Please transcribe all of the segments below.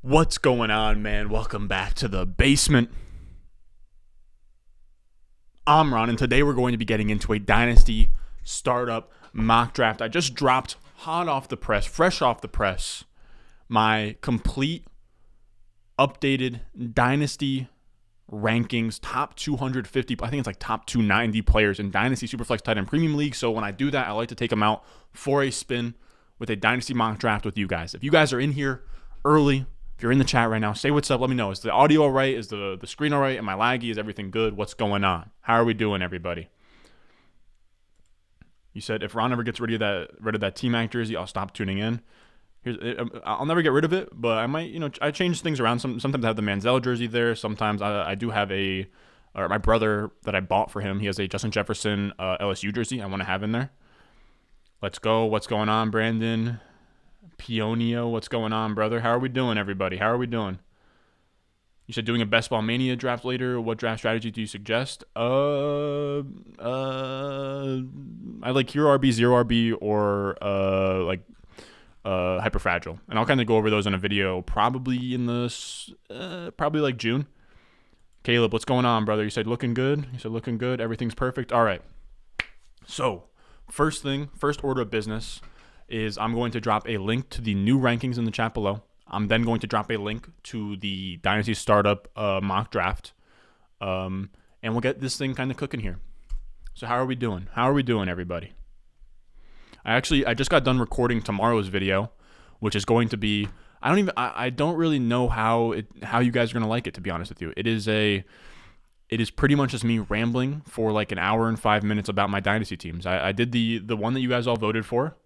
What's going on, man? Welcome back to the basement. I'm Ron, and today we're going to be getting into a Dynasty startup mock draft. I just dropped hot off the press, fresh off the press, my complete updated Dynasty rankings, top 250, I think it's like top 290 players in Dynasty Superflex Tight End Premium League. So when I do that, I like to take them out for a spin with a Dynasty mock draft with you guys. If you guys are in here early, if you're in the chat right now, say what's up. Let me know. Is the audio all right? Is the screen all right? Am I laggy? Is everything good? What's going on? How are we doing, everybody? You said if Ron ever gets rid of that T-Mac jersey, I'll stop tuning in. I'll never get rid of it, but I might. I change things around. Sometimes I have the Manziel jersey there. Sometimes I do have my brother that I bought for him. He has a Justin Jefferson LSU jersey I want to have in there. Let's go. What's going on, Brandon? Pionio, what's going on, brother? How are we doing, everybody? How are we doing? You said doing a Best Ball Mania draft later. What draft strategy do you suggest? I like Hero RB, Zero RB, or Hyper Fragile, and I'll kind of go over those in a video probably in probably like June. Caleb, what's going on, brother? You said looking good. Everything's perfect. All right. So first order of business is I'm going to drop a link to the new rankings in the chat below. I'm then going to drop a link to the Dynasty Startup mock draft. And we'll get this thing kind of cooking here. So how are we doing? Everybody? I just got done recording tomorrow's video, which is going to be, I don't really know how you guys are going to like it, to be honest with you. It is pretty much just me rambling for like an hour and 5 minutes about my Dynasty teams. I did the one that you guys all voted for.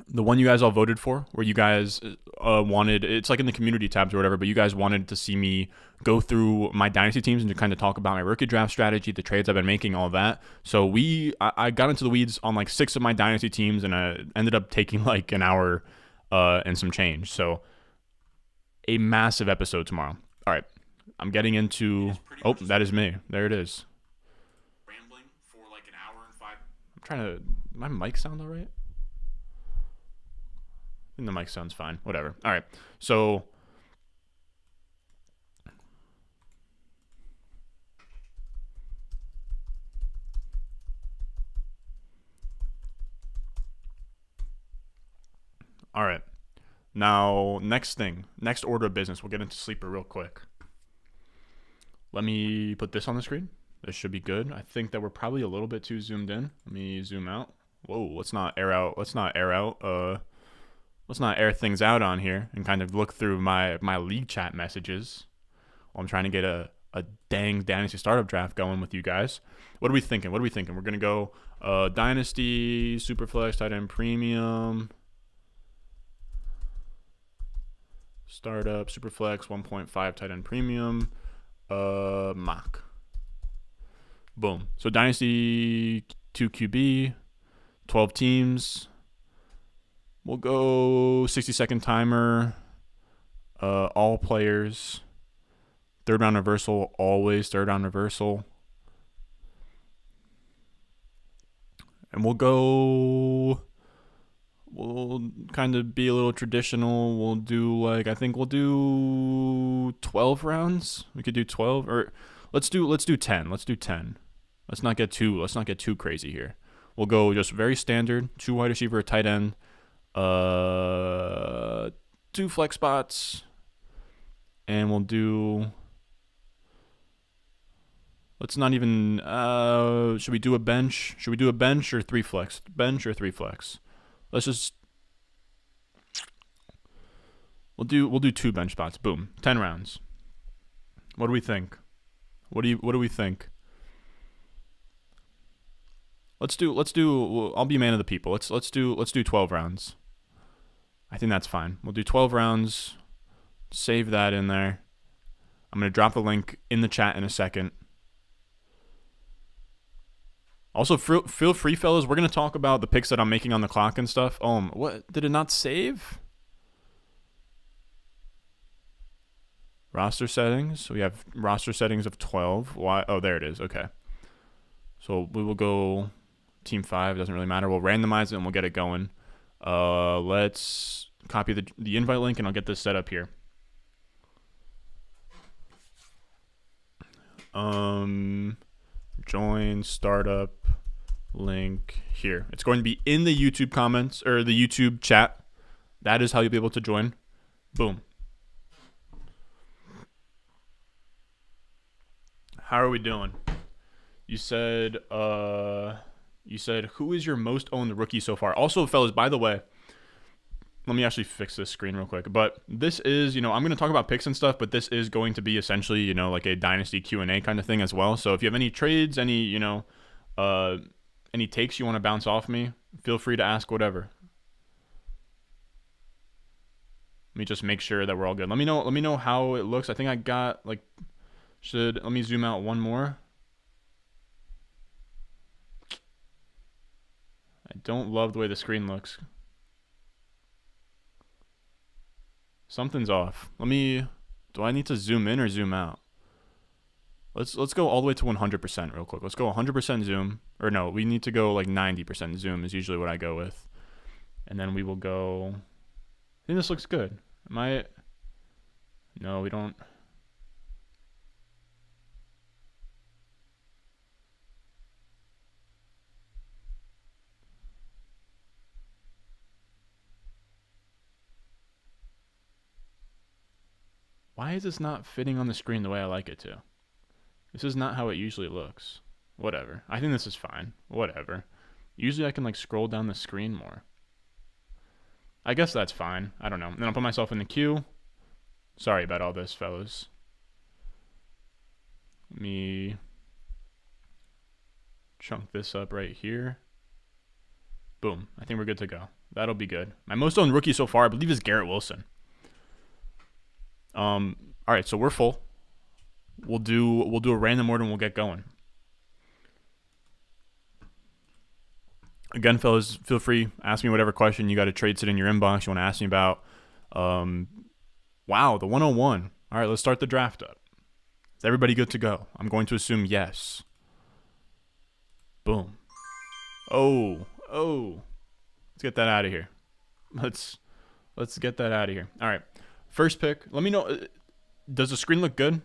The one you guys all voted for, where you guys wanted, it's like in the community tabs or whatever, but you guys wanted to see me go through my Dynasty teams and to kind of talk about my rookie draft strategy, the trades I've been making, all that. So I got into the weeds on like 6 of my Dynasty teams, and I ended up taking like an hour and some change. So a massive episode tomorrow. All right. I'm getting into, that is me. There it is. Rambling for like an hour and 5. I'm trying to, my mic sound all right? I think the mic sounds fine. Whatever. All right. So all right. Now, next order of business. We'll get into sleeper real quick. Let me put this on the screen. This should be good. I think that we're probably a little bit too zoomed in. Let me zoom out. Whoa, let's not air things out on here and kind of look through my league chat messages while I'm trying to get a dang Dynasty startup draft going with you guys. What are we thinking? We're going to go Dynasty, Superflex, Tight End Premium, Startup, Superflex, 1.5 Tight End Premium, mock. Boom. So Dynasty 2 QB, 12 teams. We'll go 60-second timer, all players, third round reversal, always third round reversal. And we'll kind of be a little traditional. We'll do I think we'll do 12 rounds. We could do 12, or let's do 10. Let's do 10. Let's not get too crazy here. We'll go just very standard, 2 wide receiver, a tight end. 2 flex spots, and we'll do, let's not even, should we do a bench or 3 flex? Let's just, we'll do 2 bench spots. Boom. 10 rounds. What do we think? What do we think? Let's do, I'll be man of the people. Let's do 12 rounds. I think that's fine. We'll do 12 rounds. Save that in there. I'm going to drop the link in the chat in a second. Also, feel free, fellas. We're going to talk about the picks that I'm making on the clock and stuff. What? Did it not save? Roster settings. We have roster settings of 12. Why? Oh, there it is. Okay. So we will go team 5. Doesn't really matter. We'll randomize it and we'll get it going. Let's copy the invite link and I'll get this set up here. Join startup link here. It's going to be in the YouTube comments or the YouTube chat. That is how you'll be able to join. Boom. How are we doing? You said who is your most owned rookie so far? Also, fellas, by the way, let me actually fix this screen real quick. But this is, I'm going to talk about picks and stuff, but this is going to be essentially, like a Dynasty Q&A kind of thing as well. So if you have any trades, any takes you want to bounce off me, feel free to ask whatever. Let me just make sure that we're all good. Let me know how it looks. I think I got let me zoom out one more. I don't love the way the screen looks. Something's off. Do I need to zoom in or zoom out? Let's go all the way to 100% real quick. Let's go 100% zoom. Or no, we need to go like 90% zoom is usually what I go with. And then we will go, I think this looks good. No, we don't. Why is this not fitting on the screen the way I like it to? This is not how it usually looks. Whatever. I think this is fine. Whatever. Usually I can scroll down the screen more. I guess that's fine. I don't know. Then I'll put myself in the queue. Sorry about all this, fellas. Let me chunk this up right here. Boom. I think we're good to go. That'll be good. My most owned rookie so far, I believe, is Garrett Wilson. All right, so we're full. We'll do a random order and we'll get going. Again, fellas, feel free, ask me whatever question. You got a trade sit in your inbox you want to ask me about. Wow, the 101. All right, let's start the draft up. Is everybody good to go? I'm going to assume yes. Boom. Oh. Let's get that out of here. Let's get that out of here. All right. First pick. Let me know. Does the screen look good?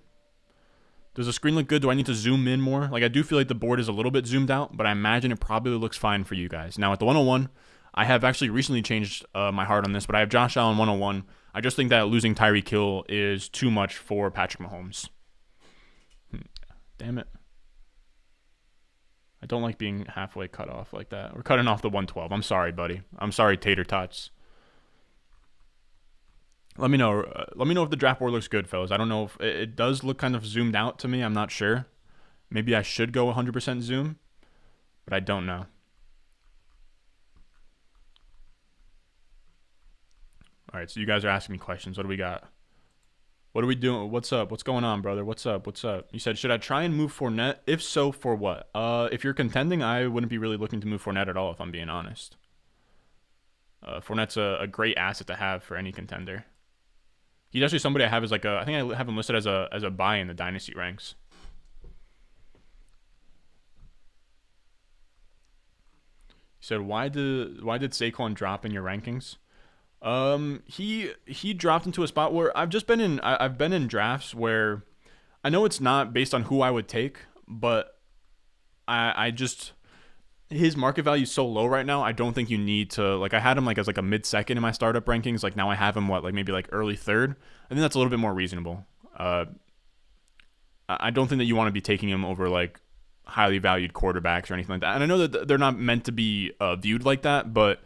Does the screen look good? Do I need to zoom in more? I do feel like the board is a little bit zoomed out, but I imagine it probably looks fine for you guys. Now, at the 101, I have actually recently changed my heart on this, but I have Josh Allen 101. I just think that losing Tyreek Hill is too much for Patrick Mahomes. Damn it. I don't like being halfway cut off like that. We're cutting off the 112. I'm sorry, buddy. I'm sorry, Tater Tots. Let me know if the draft board looks good, fellas. I don't know if it does look kind of zoomed out to me. I'm not sure. Maybe I should go 100% zoom, but I don't know. All right, so you guys are asking me questions. What do we got? What are we doing? What's up? What's going on, brother? What's up? You said, should I try and move Fournette? If so, for what? If you're contending, I wouldn't be really looking to move Fournette at all, if I'm being honest. Fournette's a great asset to have for any contender. He's actually somebody I have as I think I have him listed as a buy in the Dynasty ranks. You said, why did Saquon drop in your rankings? He dropped into a spot where I've been in drafts where I know it's not based on who I would take, but I just, his market value is so low right now. I don't think you need to, I had him as a mid-second in my startup rankings. Now I have him maybe early third. I think that's a little bit more reasonable. I don't think that you want to be taking him over highly valued quarterbacks or anything like that. And I know that they're not meant to be viewed like that, but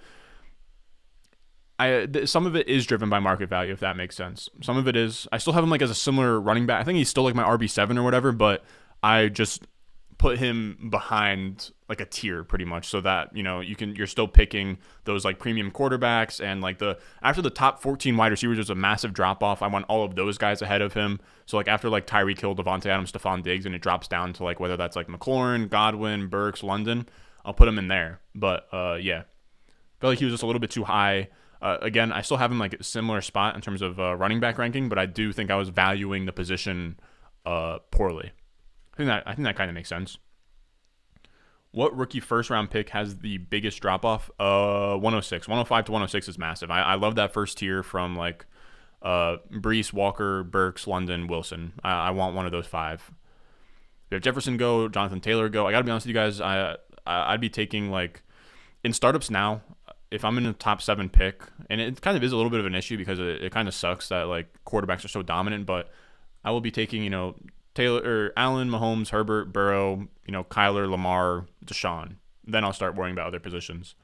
some of it is driven by market value, if that makes sense. Some of it is. I still have him as a similar running back. I think he's still my RB7 or whatever, but I just put him behind a tier pretty much, so that you're still picking those premium quarterbacks, and after the top 14 wide receivers, there's a massive drop off. I want all of those guys ahead of him. So after Tyreek Hill, Devontae Adams, Stephon Diggs, and it drops down to whether that's McLaurin, Godwin, Burks, London, I'll put him in there. But yeah, I felt he was just a little bit too high. Again, I still have him a similar spot in terms of running back ranking, but I do think I was valuing the position poorly. I think that kind of makes sense. What rookie first round pick has the biggest drop off? 106. 105 to 106 is massive. I love that first tier from like Brees, Walker, Burks, London, Wilson. I want one of those 5. We have Jefferson go, Jonathan Taylor go. I gotta be honest with you guys. I'd be taking like in startups now. If I'm in a top 7 pick, and it kind of is a little bit of an issue because it kind of sucks that like quarterbacks are so dominant, but I will be taking, Taylor or Allen, Mahomes, Herbert, Burrow, Kyler, Lamar, Deshaun. Then I'll start worrying about other positions.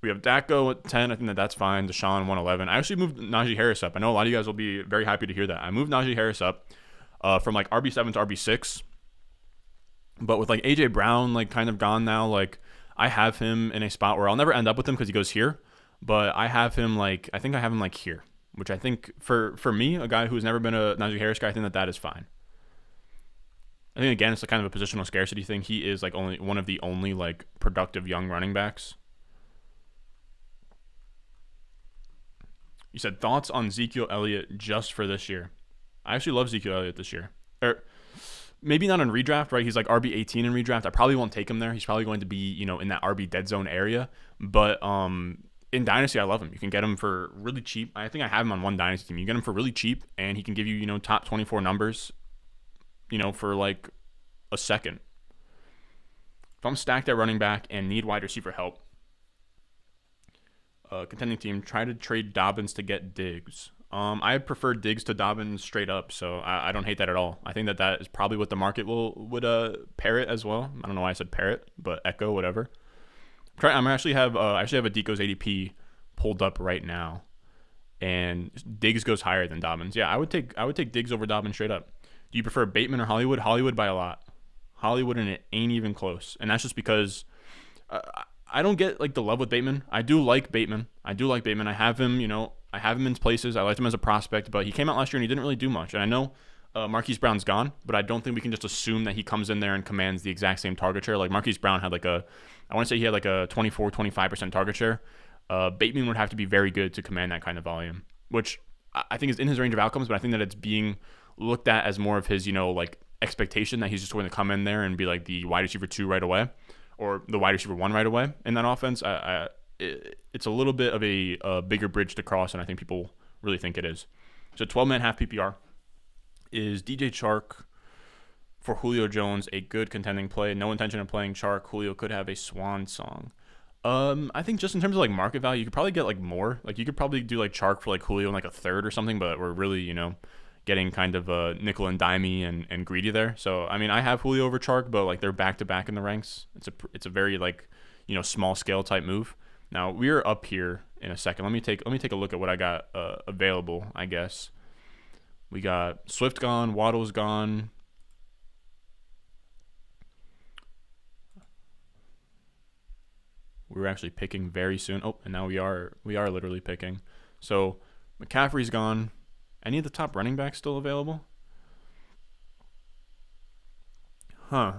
We have Dak go at 10. I think that's fine. Deshaun 111. I actually moved Najee Harris up. I know a lot of you guys will be very happy to hear that. I moved Najee Harris up from like RB7 to RB6. But with like AJ Brown like kind of gone now, like I have him in a spot where I'll never end up with him because he goes here. But I have him like, I think I have him like here, which I think for me, a guy who's never been a Najee Harris guy, I think that is fine. I think, again, it's a kind of a positional scarcity thing. He is like only one of the only like productive young running backs. You said thoughts on Ezekiel Elliott just for this year. I actually love Ezekiel Elliott this year. Maybe not in redraft, right? He's like RB18 in redraft. I probably won't take him there. He's probably going to be, in that RB dead zone area. But in Dynasty, I love him. You can get him for really cheap. I think I have him on one Dynasty team. You get him for really cheap, and he can give you, top 24 numbers, for like a second. If I'm stacked at running back and need wide receiver help, contending team, try to trade Dobbins to get Diggs. I prefer Diggs to Dobbins straight up, so I don't hate that at all. I think that is probably what the market would parrot as well. I don't know why I said parrot, but echo, whatever. I actually have a Deco's ADP pulled up right now, and Diggs goes higher than Dobbins. Yeah, I would take Diggs over Dobbins straight up. Do you prefer Bateman or Hollywood? Hollywood by a lot. Hollywood, and it ain't even close. And that's just because I don't get like the love with Bateman. I do like Bateman. I have him, I have him in places. I liked him as a prospect, but he came out last year and he didn't really do much. And I know Marquise Brown's gone, but I don't think we can just assume that he comes in there and commands the exact same target share. Like Marquise Brown had I want to say he had like a 24-25% target share. Bateman would have to be very good to command that kind of volume, which I think is in his range of outcomes, but I think that it's being looked at as more of his, like expectation that he's just going to come in there and be like the wide receiver 2 right away or the wide receiver 1 right away in that offense. It's a little bit of a bigger bridge to cross, and I think people really think it is. So 12-man half PPR. Is DJ Chark for Julio Jones a good contending play? No intention of playing Chark. Julio could have a swan song. I think just in terms of like market value, you could probably get like more. Like you could probably do like Chark for like Julio in like a third or something, but we're really, getting kind of nickel and dimey and greedy there. So, I mean, I have Julio over Chark, but like they're back to back in the ranks. It's a very like, small scale type move. Now we're up here in a second. Let me take a look at what I got available, I guess. We got Swift gone, Waddle's gone. We were actually picking very soon. Oh, and now we are literally picking. So McCaffrey's gone. Any of the top running backs still available? Huh.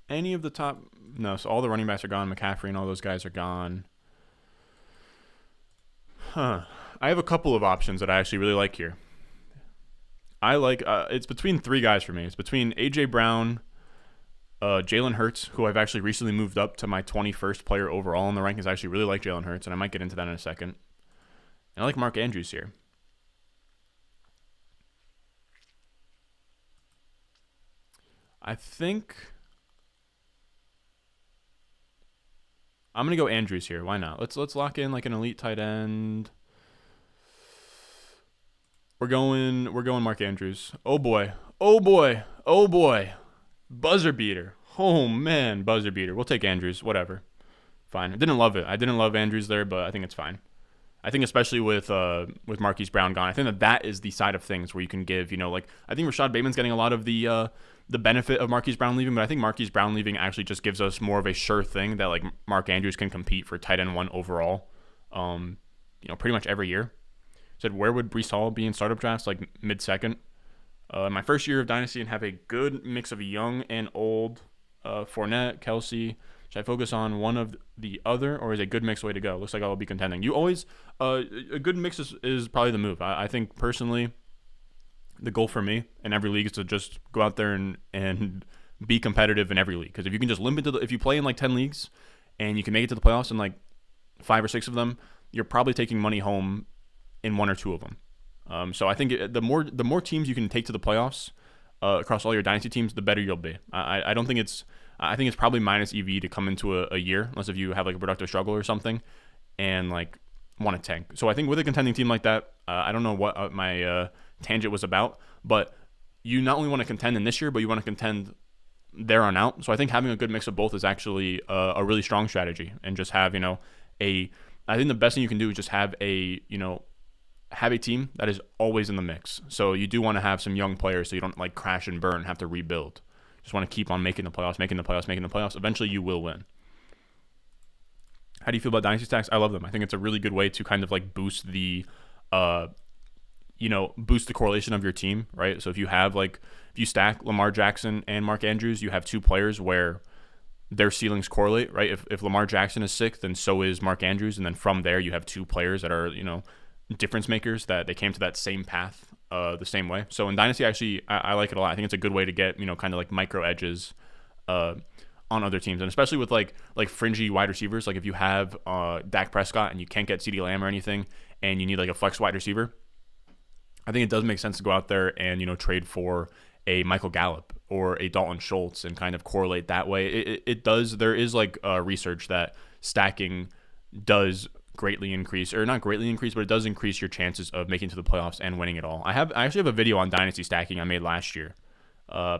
Any of the top... No, so all the running backs are gone. McCaffrey and all those guys are gone. I have a couple of options that I actually really like here. I like... it's between 3 guys for me. It's between A.J. Brown, Jalen Hurts, who I've actually recently moved up to my 21st player overall in the rankings. I actually really like Jalen Hurts, and I might get into that in a second. And I like Mark Andrews here. I think I'm gonna go Andrews here. Why not? Let's lock in like an elite tight end. We're going Mark Andrews. Oh boy. Buzzer beater. Oh man, buzzer beater. We'll take Andrews. Whatever. Fine. I didn't love it. I didn't love Andrews there, but I think it's fine. I think especially with Marquise Brown gone, I think that is the side of things where you can give, I think Rashad Bateman's getting a lot of the benefit of Marquise Brown leaving, but I think Marquise Brown leaving actually just gives us more of a sure thing that like Mark Andrews can compete for tight end 1 overall, pretty much every year. Said where would Breece Hall be in startup drafts? Like mid-second. My first year of Dynasty and have a good mix of young and old. Fournette, Kelsey. Should I focus on one of the other, or is a good mix way to go? Looks like I'll be contending. You always a good mix is probably the move. I think personally, the goal for me in every league is to just go out there and be competitive in every league. Because if you can just limp into if you play in like 10 leagues and you can make it to the playoffs in like 5 or 6 of them, you're probably taking money home in 1 or 2 of them. So I think the more teams you can take to the playoffs across all your dynasty teams, the better you'll be. I don't think I think it's probably minus EV to come into a year, unless if you have like a productive struggle or something, and like want to tank. So I think with a contending team like that, I don't know what my tangent was about, but you not only want to contend in this year, but you want to contend there on out. So I think having a good mix of both is actually a really strong strategy, and just have I think the best thing you can do is just have a team that is always in the mix. So you do want to have some young players so you don't like crash and burn, have to rebuild. Just want to keep on making the playoffs. Eventually you will win. How do you feel about dynasty stacks? I love them. I think it's a really good way to kind of like boost the correlation of your team, right? So if you stack Lamar Jackson and Mark Andrews, you have 2 players where their ceilings correlate, right? If Lamar Jackson is sick, then so is Mark Andrews, and then from there you have 2 players that are, difference makers, that they came to that same path the same way. So in Dynasty, actually, I like it a lot. I think it's a good way to get, kind of like micro edges on other teams. And especially with like fringy wide receivers, like if you have Dak Prescott and you can't get CeeDee Lamb or anything, and you need like a flex wide receiver, I think it does make sense to go out there and, trade for a Michael Gallup or a Dalton Schultz and kind of correlate that way. It does. There is like research that stacking does greatly increase, or not greatly increase, but it does increase your chances of making it to the playoffs and winning it all. I actually have a video on dynasty stacking I made last year.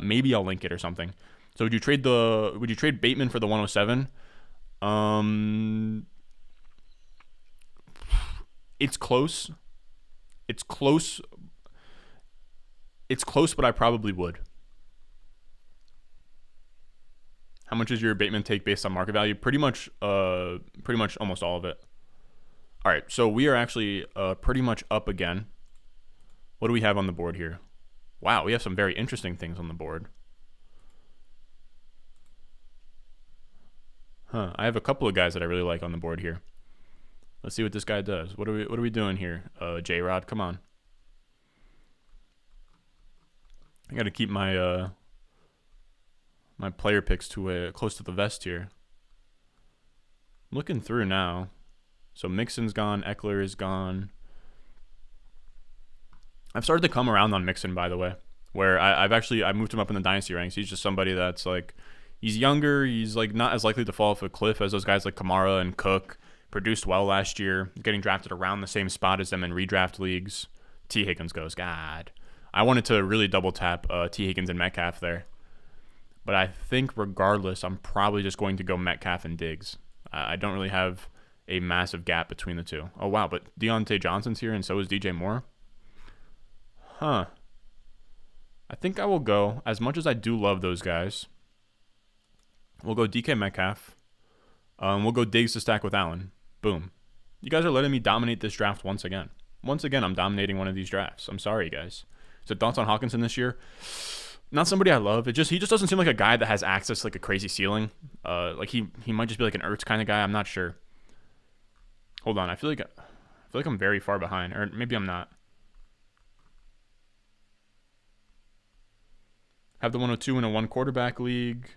Maybe I'll link it or something. So would you trade Bateman for the 107? It's close. It's close, but I probably would. How much is your Bateman take based on market value? Pretty much almost all of it. All right, so we are actually pretty much up again. What do we have on the board here? Wow, we have some very interesting things on the board. I have a couple of guys that I really like on the board here. Let's see what this guy does. What are we doing here? J-Rod, come on. I got to keep my my player picks to close to the vest here. I'm looking through now. So Mixon's gone, Eckler is gone. I've started to come around on Mixon, by the way, where I moved him up in the dynasty ranks. He's just somebody that's like, he's younger. He's like not as likely to fall off a cliff as those guys like Kamara and Cook. Produced well last year, getting drafted around the same spot as them in redraft leagues. T. Higgins goes, God. I wanted to really double tap T. Higgins and Metcalf there. But I think regardless, I'm probably just going to go Metcalf and Diggs. I don't really have a massive gap between the two. Oh, wow, but Deontay Johnson's here and so is DJ Moore. I think I will go, as much as I do love those guys, we'll go DK Metcalf. We'll go Diggs to stack with Allen. Boom. You guys are letting me dominate this draft once again. Once again, I'm dominating one of these drafts. I'm sorry, guys. So thoughts on Hawkinson this year? Not somebody I love. He just doesn't seem like a guy that has access to like a crazy ceiling. Like he might just be like an Ertz kind of guy. I'm not sure. Hold on. I feel like I'm very far behind, or maybe I'm not. Have the 102 in a 1 quarterback league.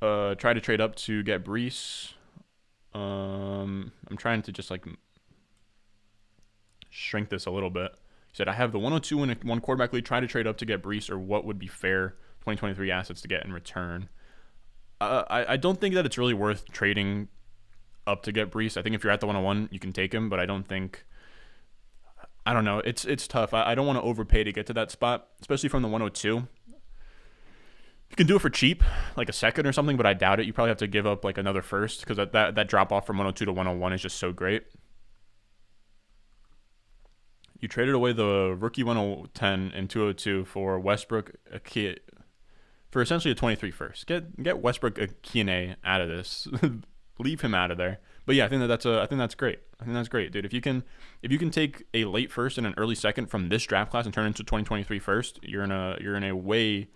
Try to trade up to get Brees. I'm trying to just like shrink this a little bit. He said, I have the 102 in a 1 quarterback league. Try to trade up to get Brees, or what would be fair 2023 assets to get in return. I don't think that it's really worth trading up to get Brees. I think if you're at the 101, you can take him, but I don't know. It's tough. I don't want to overpay to get to that spot, especially from the 102. You can do it for cheap, like a second or something, but I doubt it. You probably have to give up like another first, because that drop off from 102 to 101 is just so great. You traded away the rookie 110 and 202 for Westbrook for essentially a 23 first. Get Westbrook Akine out of this. Leave him out of there. But yeah, I think that's great. I think that's great, dude. If you can take a late first and an early second from this draft class and turn it into 2023 first, you're in a way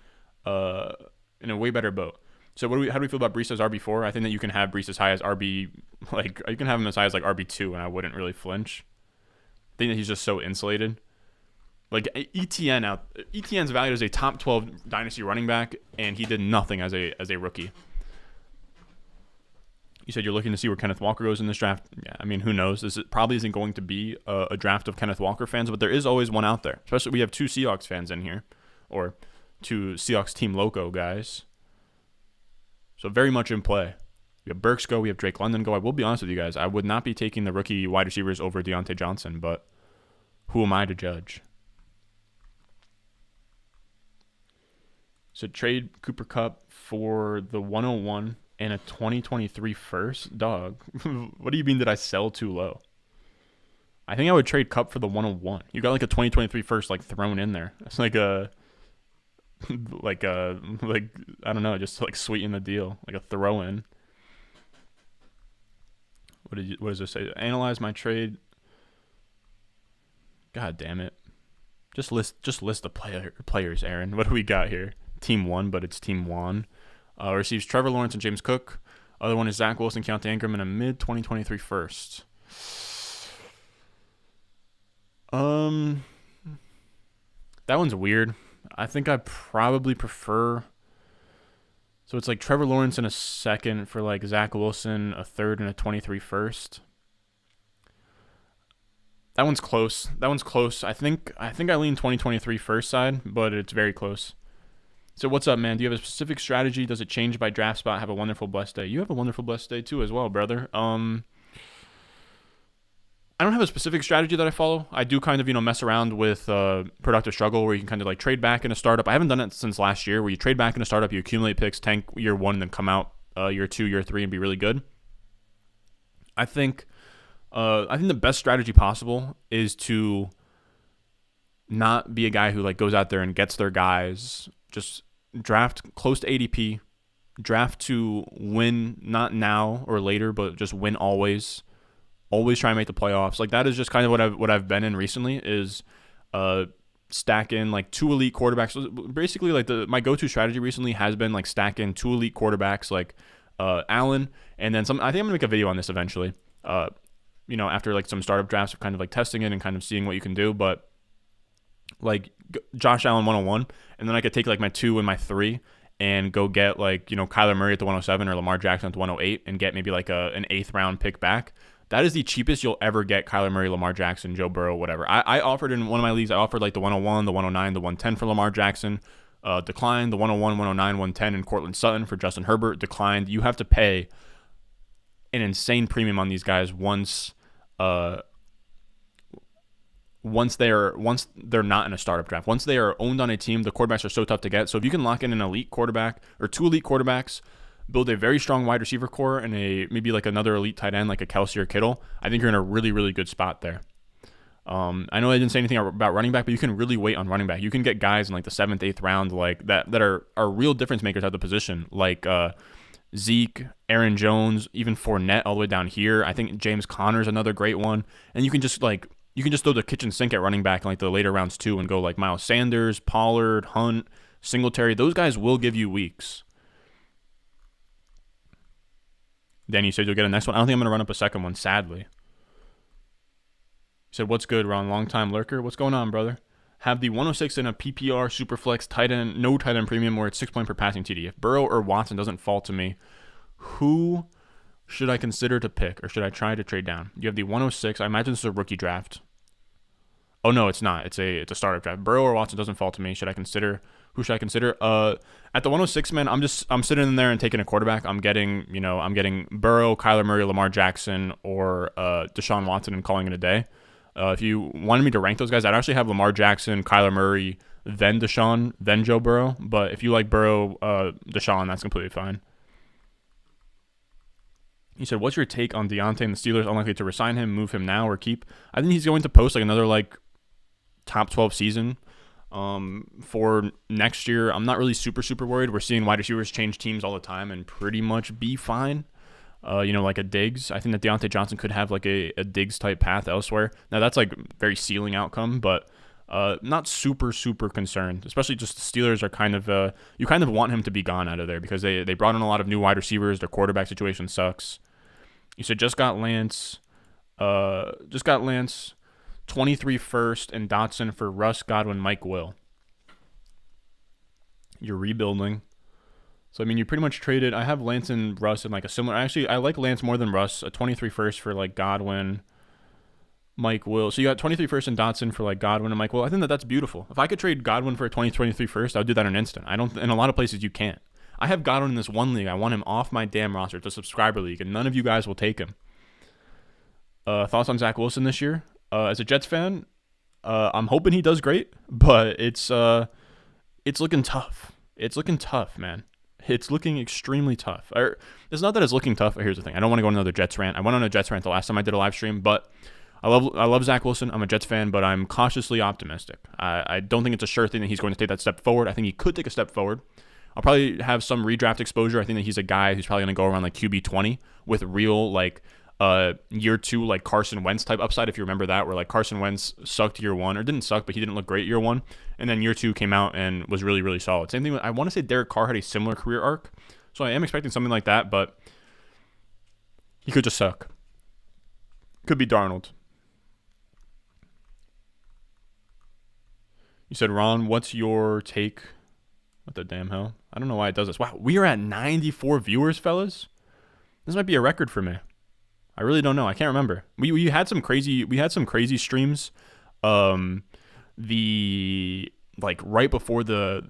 better boat. So how do we feel about Brees as RB4? I think that you can have Brees as high as RB, like you can have him as high as like RB2, and I wouldn't really flinch. I think that he's just so insulated. Like ETN's valued as a top 12 dynasty running back, and he did nothing as a rookie. You said you're looking to see where Kenneth Walker goes in this draft. Yeah, I mean, who knows? This probably isn't going to be a draft of Kenneth Walker fans, but there is always one out there. Especially we have 2 Seahawks fans in here, or 2 Seahawks Team Loco guys. So very much in play. We have Burks go. We have Drake London go. I will be honest with you guys. I would not be taking the rookie wide receivers over Deontay Johnson, but who am I to judge? So trade Cooper Kupp for the 101 and a 2023 first? Dog, what do you mean did I sell too low? I think I would trade Kupp for the 101. You got like a 2023 first like thrown in there. It's like like I don't know, just to like sweeten the deal, like a throw in. What does this say? Analyze my trade. God damn it. Just list the players, Aaron. What do we got here? Team 1, but it's Team 1. Receives Trevor Lawrence and James Cook. Other one is Zach Wilson, Keontae Ingram, and a mid-2023 first. That one's weird. I think I probably prefer... So it's like Trevor Lawrence in a second for like Zach Wilson, a third, and a 23 first. That one's close. I think I lean 2023 first side, but it's very close. So what's up, man? Do you have a specific strategy? Does it change by draft spot? Have a wonderful, blessed day. You have a wonderful, blessed day too as well, brother. I don't have a specific strategy that I follow. I do kind of, mess around with productive struggle where you can kind of like trade back in a startup. I haven't done it since last year where you trade back in a startup, you accumulate picks, tank year 1, and then come out year 2, year 3 and be really good. I think the best strategy possible is to not be a guy who like goes out there and gets their guys. Just draft close to ADP, draft to win, not now or later, but just win always. Always try and make the playoffs. Like that is just kind of what I've been in recently is stack in like 2 elite quarterbacks. So basically, like my go-to strategy recently has been like stack in 2 elite quarterbacks like Allen, and then some. I think I'm gonna make a video on this eventually. After like some startup drafts of kind of like testing it and kind of seeing what you can do, but like Josh Allen 101, and then I could take like my 2 and my 3 and go get like, Kyler Murray at the 107 or Lamar Jackson at the 108 and get maybe like an 8th round pick back. That is the cheapest you'll ever get Kyler Murray, Lamar Jackson, Joe Burrow, whatever. I offered in one of my leagues, I offered like the 101, the 109, the 110 for Lamar Jackson. Declined the 101, 109, 110 in Cortland Sutton for Justin Herbert. Declined. You have to pay an insane premium on these guys once they're not in a startup draft. Once they are owned on a team, the quarterbacks are so tough to get. So if you can lock in an elite quarterback or 2 elite quarterbacks, build a very strong wide receiver core and maybe like another elite tight end like a Kelsey or Kittle, I think you're in a really, really good spot there. I know I didn't say anything about running back, but you can really wait on running back. You can get guys in like the 7th, 8th round like that are real difference makers at the position, like Zeke, Aaron Jones, even Fournette all the way down here. I think James Conner's another great one. And you can just throw the kitchen sink at running back in like the later rounds too and go like Miles Sanders, Pollard, Hunt, Singletary. Those guys will give you weeks. Danny said you'll get a next one. I don't think I'm going to run up a second one, sadly. He said, what's good, Ron? Long-time lurker. What's going on, brother? Have the 106 in a PPR, Superflex, tight end, no tight end premium where it's 6 point per passing TD. If Burrow or Watson doesn't fall to me, who should I consider to pick or should I try to trade down? You have the 106. I imagine this is a rookie draft. Oh, no, it's not. It's a startup draft. Burrow or Watson doesn't fall to me. Who should I consider? At the 106, man, I'm sitting in there and taking a quarterback. I'm getting Burrow, Kyler Murray, Lamar Jackson, or Deshaun Watson and calling it a day. If you wanted me to rank those guys, I'd actually have Lamar Jackson, Kyler Murray, then Deshaun, then Joe Burrow. But if you like Burrow, Deshaun, that's completely fine. He said, what's your take on Deontay and the Steelers unlikely to resign him, move him now, or keep? I think he's going to post like another like top 12 season for next year. I'm not really super worried. We're seeing wide receivers change teams all the time and pretty much be fine. Like a Diggs. I think that Deontay Johnson could have like a Diggs type path elsewhere. Now that's like very ceiling outcome, but not super concerned. Especially just the Steelers are kind of you kind of want him to be gone out of there because they brought in a lot of new wide receivers. Their quarterback situation sucks. You said just got Lance. 23 first and Dotson for Russ, Godwin, Mike Will. You're rebuilding. So, I mean, you pretty much traded. I have Lance and Russ in like a similar. Actually, I like Lance more than Russ. A 23 first for like Godwin, Mike Will. So you got 23 first and Dotson for like Godwin and Mike Will. I think that that's beautiful. If I could trade Godwin for a 2023 first, I would do that in an instant. I don't. In a lot of places, you can't. I have Godwin in this one league. I want him off my damn roster. It's a subscriber league, and none of you guys will take him. Thoughts on Zach Wilson this year? As a Jets fan, I'm hoping he does great, but it's looking tough. It's looking tough, man. It's looking extremely tough. It's not that it's looking tough. Here's the thing. I don't want to go on another Jets rant. I went on a Jets rant the last time I did a live stream, but I love Zach Wilson. I'm a Jets fan, but I'm cautiously optimistic. I don't think it's a sure thing that he's going to take that step forward. I think he could take a step forward. I'll probably have some redraft exposure. I think that he's a guy who's probably going to go around like QB 20 with real like year 2 like Carson Wentz type upside, if you remember that, where like Carson Wentz sucked year 1, or didn't suck, but he didn't look great year 1, and then year 2 came out and was really, really solid. Same thing with, I want to say Derek Carr had a similar career arc, so I am expecting something like that, but he could just suck. Could be Darnold. You said, Ron, what's your take? What the damn hell? I don't know why it does this. Wow, we are at 94 viewers, fellas. This might be a record for me. I really don't know. I can't remember. We had some crazy streams. The like right before the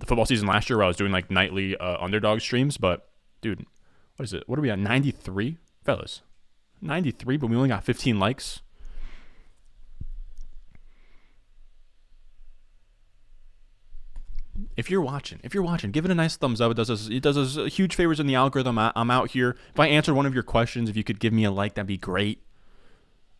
football season last year, where I was doing like nightly underdog streams. But dude, what is it? What are we at? 93, fellas. 93, but we only got 15 likes. If you're watching, give it a nice thumbs up. It does us huge favors in the algorithm. I'm out here. If I answered one of your questions, if you could give me a like, that'd be great.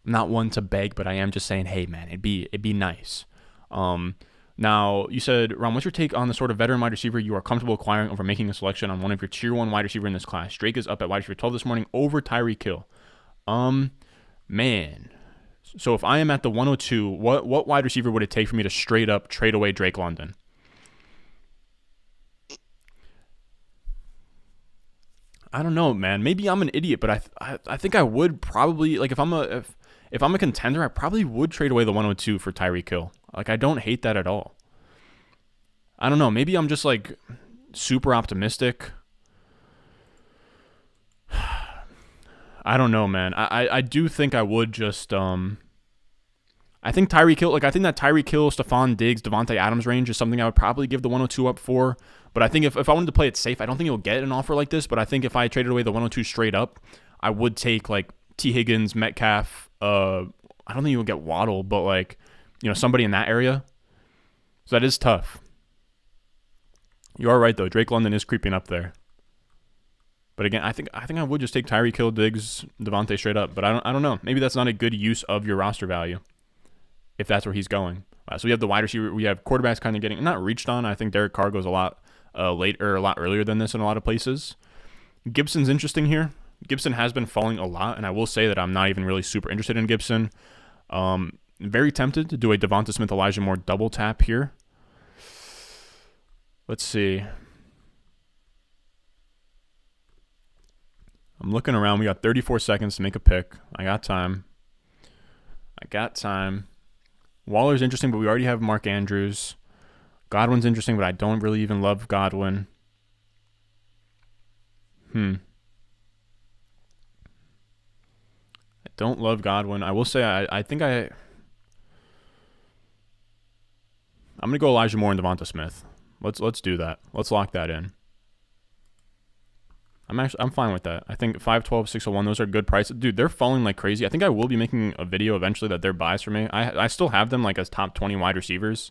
I'm not one to beg, but I am just saying, hey man, it'd be nice. Now you said, Ron, what's your take on the sort of veteran wide receiver you are comfortable acquiring over making a selection on one of your tier 1 wide receiver in this class? Drake is up at wide receiver 12 this morning over Tyreek Hill. Man. So if I am at the 102, what wide receiver would it take for me to straight up trade away Drake London? I don't know, man. Maybe I'm an idiot, but I think I would probably, like, if I'm a contender, I probably would trade away the 102 for Tyreek Hill. Like, I don't hate that at all. I don't know. Maybe I'm just like super optimistic. I don't know, man. I do think I would just I think Tyreek Hill, I think that Tyreek Hill, Stephon Diggs, Devontae Adams range is something I would probably give the 102 up for. But I think if I wanted to play it safe, I don't think he'll get an offer like this. But I think if I traded away the 102 straight up, I would take like T. Higgins, Metcalf. I don't think you'll get Waddle, but like, somebody in that area. So that is tough. You are right though. Drake London is creeping up there. But again, I think I would just take Tyreek Hill, Diggs, Devontae straight up. But I don't know. Maybe that's not a good use of your roster value if that's where he's going. So we have the wide receiver. We have quarterbacks kind of getting not reached on. I think Derek Carr goes a lot later, a lot earlier than this in a lot of places. Gibson's interesting here. Gibson has been falling a lot, and I will say that I'm not even really super interested in Gibson. Very tempted to do a Devonta Smith, Elijah Moore double tap here. Let's see. I'm looking around. We got 34 seconds to make a pick. I got time. Waller's interesting, but we already have Mark Andrews. Godwin's interesting, but I don't really even love Godwin. I don't love Godwin. I will say I think I'm going to go Elijah Moore and Devonta Smith. Let's do that. Let's lock that in. I'm fine with that. I think 512, 601, those are good prices. Dude, they're falling like crazy. I think I will be making a video eventually that they're buys for me. I still have them like as top 20 wide receivers.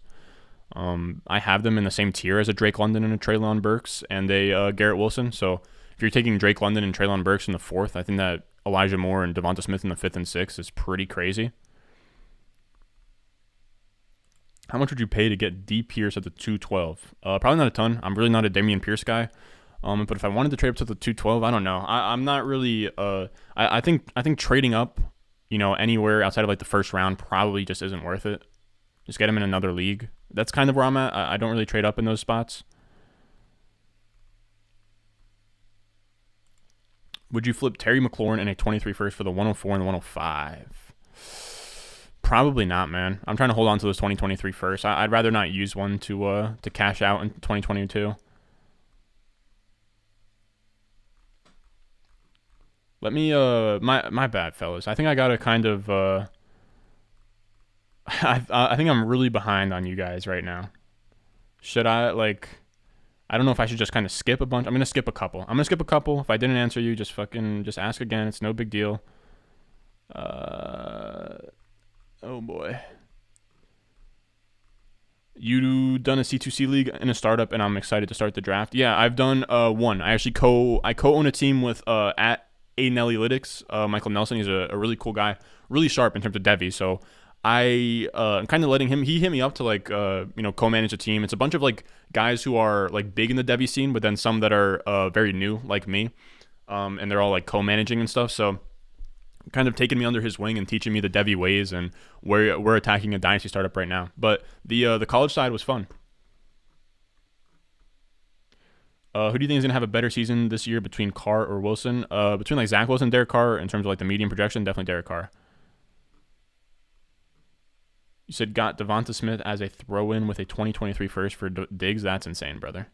I have them in the same tier as a Drake London and a Treylon Burks and a Garrett Wilson. So if you're taking Drake London and Treylon Burks in the 4th, I think that Elijah Moore and Devonta Smith in the 5th and 6th is pretty crazy. How much would you pay to get D. Pierce at the 212? Probably not a ton. I'm really not a Dameon Pierce guy. But if I wanted to trade up to the 212, I don't know. I'm not really. I think trading up, anywhere outside of like the first round probably just isn't worth it. Just get him in another league. That's kind of where I'm at. I don't really trade up in those spots. Would you flip Terry McLaurin and a 23 first for the 104 and the 105? Probably not, man. I'm trying to hold on to this 2023 first. I'd rather not use one to cash out in 2022. Let me my bad, fellas. I think I gotta kind of I think I'm really behind on you guys right now. Should I like? I don't know if I should just kind of skip a bunch. I'm gonna skip a couple. If I didn't answer you, just ask again. It's no big deal. Oh boy. You done a C2C league in a startup, and I'm excited to start the draft. Yeah, I've done one. I actually co-own a team with at Aiden Analytics. Michael Nelson. He's a really cool guy, really sharp in terms of Devi. So I'm kind of letting him. He hit me up to like co-manage a team. It's a bunch of like guys who are like big in the Devi scene, but then some that are very new like me, and they're all like co-managing and stuff. So kind of taking me under his wing and teaching me the Devi ways, and we're attacking a Dynasty startup right now. But the college side was fun. Who do you think is going to have a better season this year between Carr or Wilson? Between like Zach Wilson and Derek Carr, in terms of like the median projection, definitely Derek Carr. You said got Devonta Smith as a throw-in with a 2023 first for Diggs. That's insane, brother.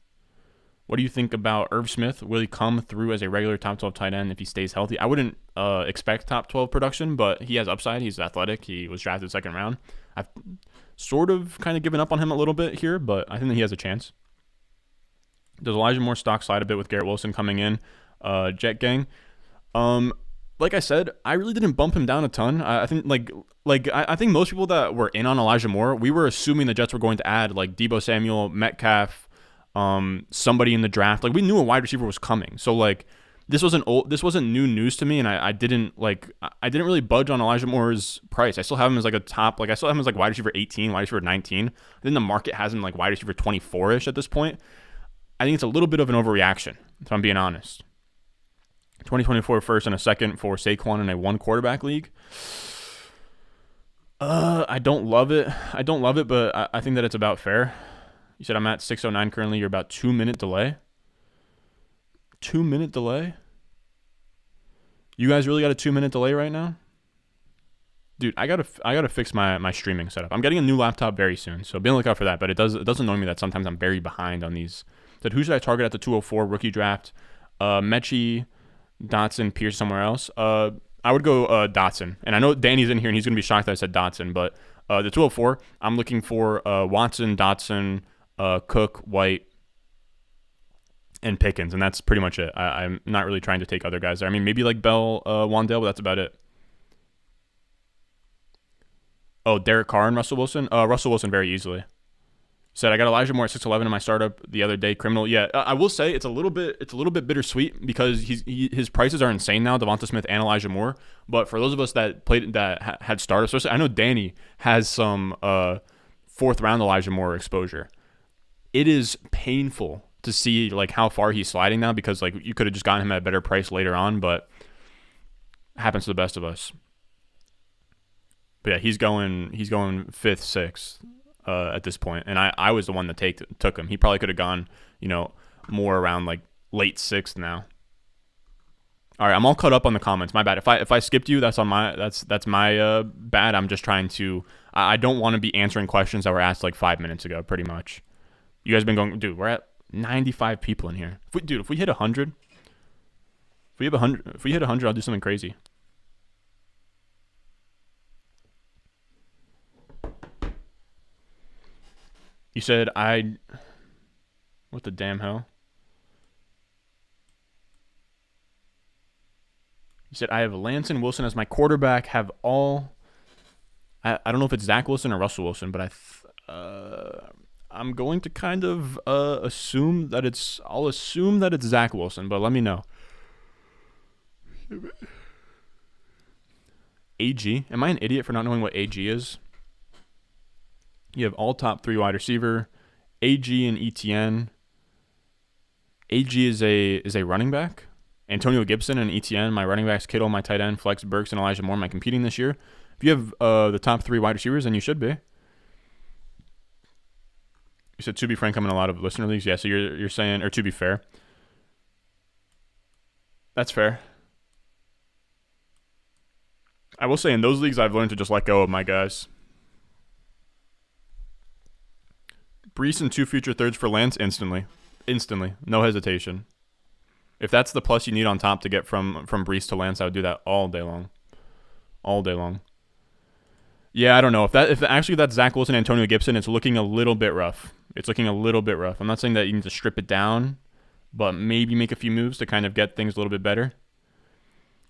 What do you think about Irv Smith? Will he come through as a regular top 12 tight end if he stays healthy? I wouldn't expect top 12 production, but he has upside. He's athletic. He was drafted second round. I've sort of kind of given up on him a little bit here, but I think that he has a chance. Does Elijah Moore stock slide a bit with Garrett Wilson coming in? Jet Gang. Like I said, I really didn't bump him down a ton. I think I think most people that were in on Elijah Moore, we were assuming the Jets were going to add like Deebo Samuel, Metcalf, somebody in the draft. Like we knew a wide receiver was coming. So like this wasn't new news to me, and I didn't really budge on Elijah Moore's price. I still have him as like a top, like I still have him as like wide receiver 18, wide receiver 19. I think the market has him like wide receiver 24-ish at this point. I think it's a little bit of an overreaction, if I'm being honest. 2024 first and a second for Saquon in a one quarterback league. I don't love it. But I think that it's about fair. You said I'm at 6:09 currently. You're about 2-minute delay. 2-minute delay? You guys really got a 2-minute delay right now? Dude, I gotta fix my streaming setup. I'm getting a new laptop very soon, so be on the lookout for that. But it does annoy me that sometimes I'm very behind on these. Said who should I target at the 204 rookie draft? Mechie, Dotson, Pierce, somewhere else. I would go Dotson. And I know Danny's in here and he's gonna be shocked that I said Dotson, but the 204, I'm looking for Watson, Dotson, Cook, White, and Pickens, and that's pretty much it. I'm not really trying to take other guys there. I mean, maybe like Bell, Wandale, but that's about it. Oh, Derek Carr and Russell Wilson? Russell Wilson very easily. Said I got Elijah Moore at 6'11 in my startup the other day. Criminal. Yeah, I will say it's a little bit bittersweet because his prices are insane now, Devonta Smith and Elijah Moore. But for those of us that had startups, especially I know Danny has some fourth round Elijah Moore exposure. It is painful to see like how far he's sliding now because like you could have just gotten him at a better price later on, but happens to the best of us. But yeah, he's going fifth, sixth. At this point, and I was the one that took him. He probably could have gone, more around like late sixth now. All right, I'm all caught up on the comments. My bad. If I skipped you, that's my bad. I'm just trying to. I don't want to be answering questions that were asked like 5 minutes ago. Pretty much. You guys been going, dude. We're at 95 people in here. If we hit 100, if we hit 100, I'll do something crazy. You said what the damn hell? You said I have Lance and Wilson as my quarterback. Have all. I don't know if it's Zach Wilson or Russell Wilson, but I'm going to kind of assume that it's. I'll assume that it's Zach Wilson, but let me know. AG. Am I an idiot for not knowing what AG is? You have all top 3 wide receiver, AG and ETN. AG is a running back. Antonio Gibson and ETN, my running backs, Kittle, my tight end, Flex, Burks, and Elijah Moore. Am I competing this year? If you have the top 3 wide receivers, then you should be. You said to be frank, I'm in a lot of listener leagues. Yeah, so you're saying, or to be fair. That's fair. I will say in those leagues, I've learned to just let go of my guys. Brees and 2 future thirds for Lance instantly. Instantly. No hesitation. If that's the plus you need on top to get from Brees to Lance, I would do that all day long. All day long. Yeah, I don't know. If actually that's Zach Wilson, Antonio Gibson, it's looking a little bit rough. It's looking a little bit rough. I'm not saying that you need to strip it down, but maybe make a few moves to kind of get things a little bit better.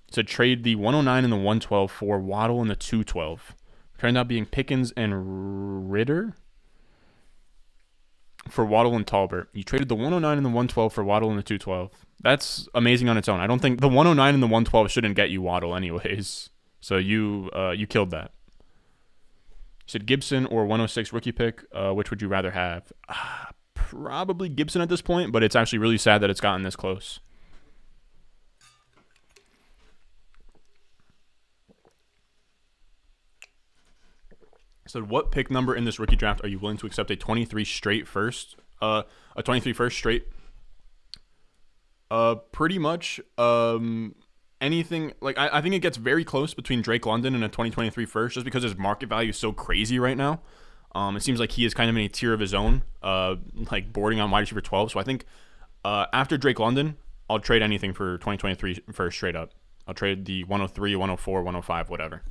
So trade the 109 and the 112 for Waddle and the 212. Turned out being Pickens and Ritter for Waddle and Talbert. You traded the 109 and the 112 for Waddle and the 212. That's amazing on its own. I don't think the 109 and the 112 shouldn't get you Waddle anyways. So you killed that. You said Gibson or 106 rookie pick. Which would you rather have? Probably Gibson at this point, but it's actually really sad that it's gotten this close. So what pick number in this rookie draft are you willing to accept a 23 straight first? A 23 first straight? Pretty much anything. Like I think it gets very close between Drake London and a 2023 first, just because his market value is so crazy right now. It seems like he is kind of in a tier of his own, like bordering on wide receiver 12. So I think after Drake London, I'll trade anything for 2023 first straight up. I'll trade the 103, 104, 105, whatever.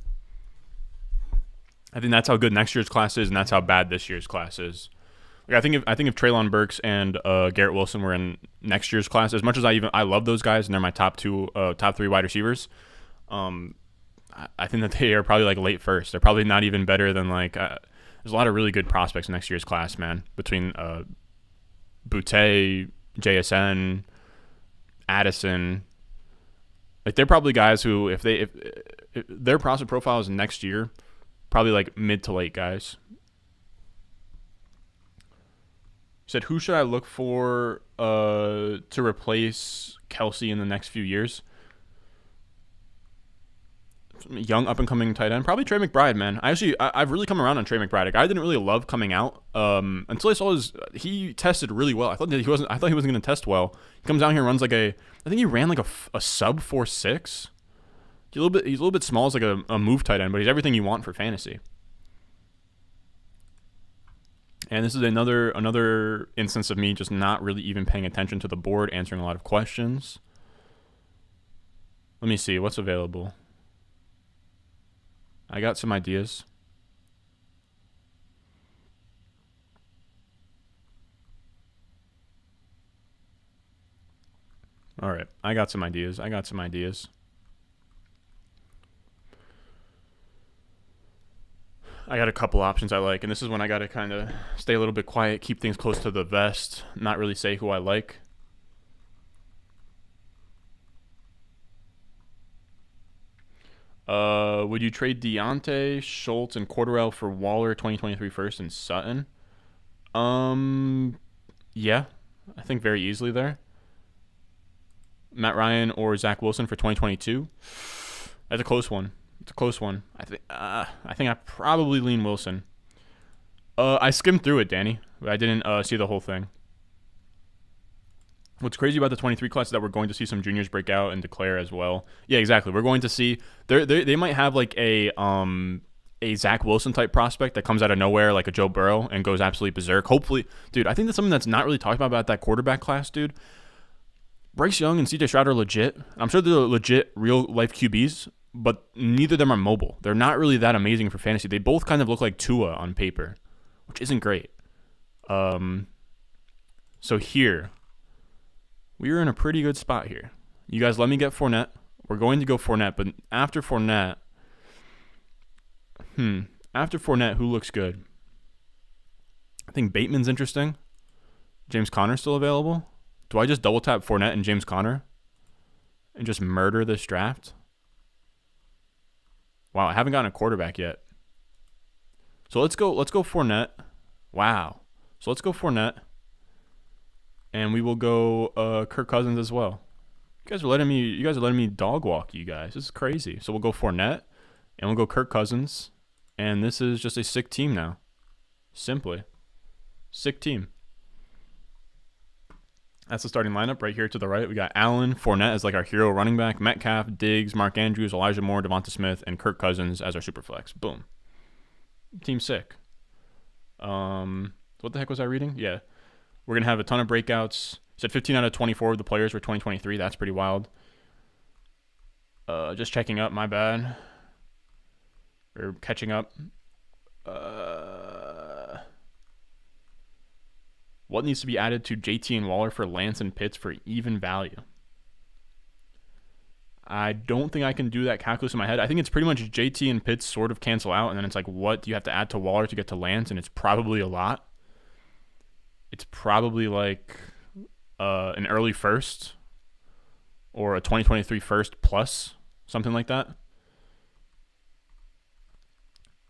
I think that's how good next year's class is, and that's how bad this year's class is. Like I think if Treylon Burks and Garrett Wilson were in next year's class, as much as I love those guys and they're my top 3 wide receivers, I think that they are probably like late first. They're probably not even better than like. There's a lot of really good prospects in next year's class, man. Between Boutte, JSN, Addison, like they're probably guys who if their prospect profile is next year. Probably like mid to late guys. He said, who should I look for to replace Kelsey in the next few years? Young up-and-coming tight end. Probably Trey McBride, man. I've really come around on Trey McBride. A guy I didn't really love coming out until I saw he tested really well. I thought he wasn't going to test well. He comes down here and runs like I think he ran like a sub 4.6. He's a little bit small as like a move tight end, but he's everything you want for fantasy. And this is another instance of me just not really even paying attention to the board, answering a lot of questions. Let me see what's available. I got some ideas. All right, I got some ideas. I got a couple options I like, and this is when I got to kind of stay a little bit quiet, keep things close to the vest, not really say who I like. Would you trade Deontay, Schultz, and Cordarrelle for Waller 2023 first and Sutton? Yeah, I think very easily there. Matt Ryan or Zach Wilson for 2022? That's a close one. I think I probably lean Wilson. I skimmed through it, Danny, but I didn't see the whole thing. What's crazy about the 23 class is that we're going to see some juniors break out and declare as well. Yeah, exactly. We're going to see they might have like a Zach Wilson type prospect that comes out of nowhere, like a Joe Burrow, and goes absolutely berserk. Hopefully, dude, I think that's something that's not really talked about that quarterback class, dude. Bryce Young and CJ Stroud are legit. I'm sure they're legit real life QBs, but neither of them are mobile. They're not really that amazing for fantasy. They both kind of look like Tua on paper, which isn't great. So here, we are in a pretty good spot here. You guys let me get Fournette. We're going to go Fournette, but after Fournette, who looks good? I think Bateman's interesting. James Conner's still available. Do I just double tap Fournette and James Conner and just murder this draft? Wow, I haven't gotten a quarterback yet. So let's go Fournette. Wow. So let's go Fournette. And we will go Kirk Cousins as well. You guys are letting me dog walk you guys. This is crazy. So we'll go Fournette and we'll go Kirk Cousins. And this is just a sick team now. Simply. Sick team. That's the starting lineup right here to the right. We got Allen, Fournette as like our hero running back, Metcalf, Diggs, Mark Andrews, Elijah Moore, Devonta Smith, and Kirk Cousins as our super flex. Boom. Team sick. What the heck was I reading? Yeah. We're going to have a ton of breakouts. You said 15 out of 24 of the players were 2023. That's pretty wild. Just checking up. My bad. Or catching up. What needs to be added to JT and Waller for Lance and Pitts for even value? I don't think I can do that calculus in my head. I think it's pretty much JT and Pitts sort of cancel out, and then it's like, what do you have to add to Waller to get to Lance? And it's probably a lot. It's probably like an early first or a 2023 first plus, something like that.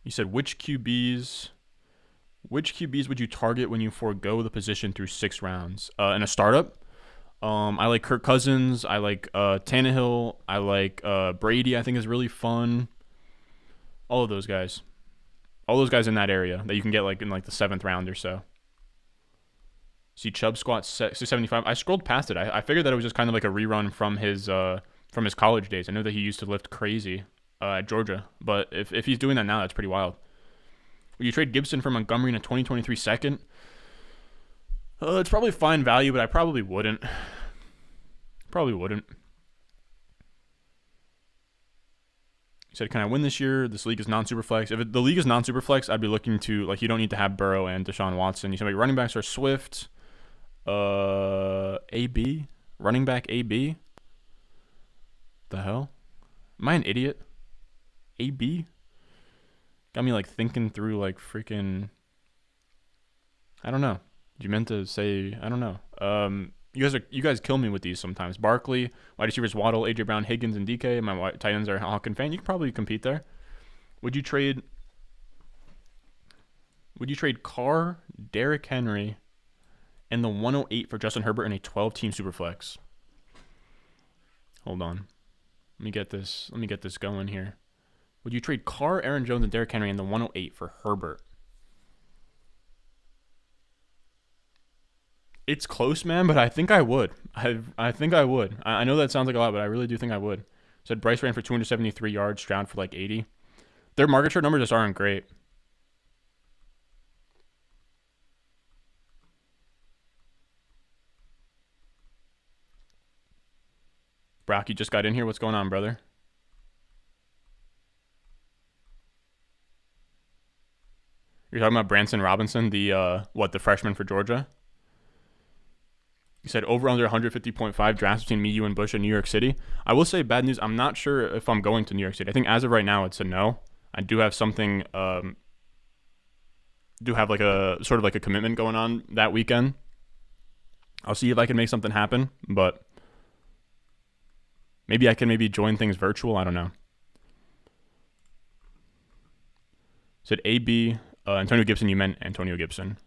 You said which QBs would you target when you forego the position through 6 rounds? In a startup, I like Kirk Cousins. I like Tannehill. I like Brady. I think is really fun. All of those guys. All those guys in that area that you can get like in like the 7th round or so. See Chubb squat 675. I scrolled past it. I figured that it was just kind of like a rerun from his college days. I know that he used to lift crazy at Georgia, but if he's doing that now, that's pretty wild. Would you trade Gibson for Montgomery in a 2023 second? It's probably fine value, but I probably wouldn't. You said, can I win this year? This league is non-superflex. If the league is non-superflex, I'd be looking to, like, you don't need to have Burrow and Deshaun Watson. You said, like, running backs are Swift, AB, running back AB. The hell? Am I an idiot? AB? Got me like thinking through like freaking. I don't know. You meant to say I don't know. You guys kill me with these sometimes. Barkley, wide receivers Waddle, AJ Brown, Higgins, and DK. My tight ends are Hawk and Fan. You could probably compete there. Would you trade Carr, Derrick Henry, and the 108 for Justin Herbert in a 12-team superflex? Hold on. Let me get this going here. Would you trade Carr, Aaron Jones, and Derrick Henry in the 108 for Herbert? It's close, man, but I think I would. I think I would. I know that sounds like a lot, but I really do think I would. Said Bryce ran for 273 yards, Stroud for like 80. Their market share numbers just aren't great. Brock, you just got in here. What's going on, brother? You're talking about Branson Robinson, the freshman for Georgia? You said over under 150.5 drafts between me, you, and Bush in New York City. I will say bad news. I'm not sure if I'm going to New York City. I think as of right now, it's a no. I do have something, like a sort of like a commitment going on that weekend. I'll see if I can make something happen, but maybe I can join things virtual. I don't know. Said AB, Antonio Gibson. You meant Antonio Gibson.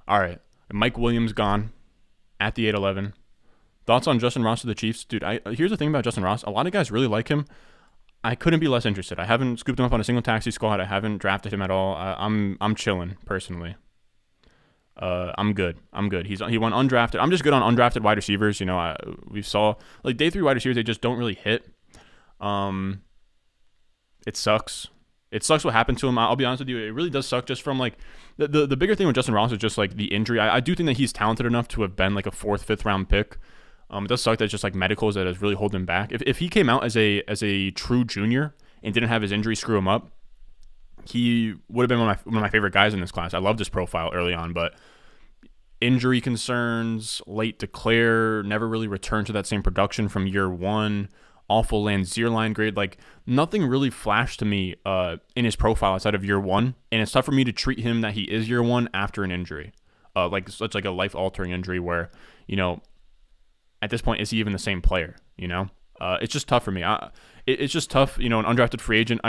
All right. Mike Williams gone at the 8-11. Thoughts on Justin Ross to the Chiefs? Dude, here's the thing about Justin Ross. A lot of guys really like him. I couldn't be less interested. I haven't scooped him up on a single taxi squad. I haven't drafted him at all. I'm chilling, personally. I'm good. He went undrafted. I'm just good on undrafted wide receivers. You know, we saw like day 3 wide receivers. They just don't really hit. It sucks. It sucks what happened to him. I'll be honest with you. It really does suck just from like the bigger thing with Justin Ross is just like the injury. I do think that he's talented enough to have been like a 4th, 5th round pick. It does suck that it's just like medicals that has really holding him back. If he came out as a true junior and didn't have his injury screw him up, he would have been one of my favorite guys in this class. I loved his profile early on, but injury concerns, late declare, never really returned to that same production from year 1. Awful Lanzier line grade. Like nothing really flashed to me in his profile outside of year 1, and it's tough for me to treat him that he is year 1 after an injury, like such like a life altering injury where, you know, at this point is he even the same player? You know, it's just tough for me. It's just tough. You know, an undrafted free agent.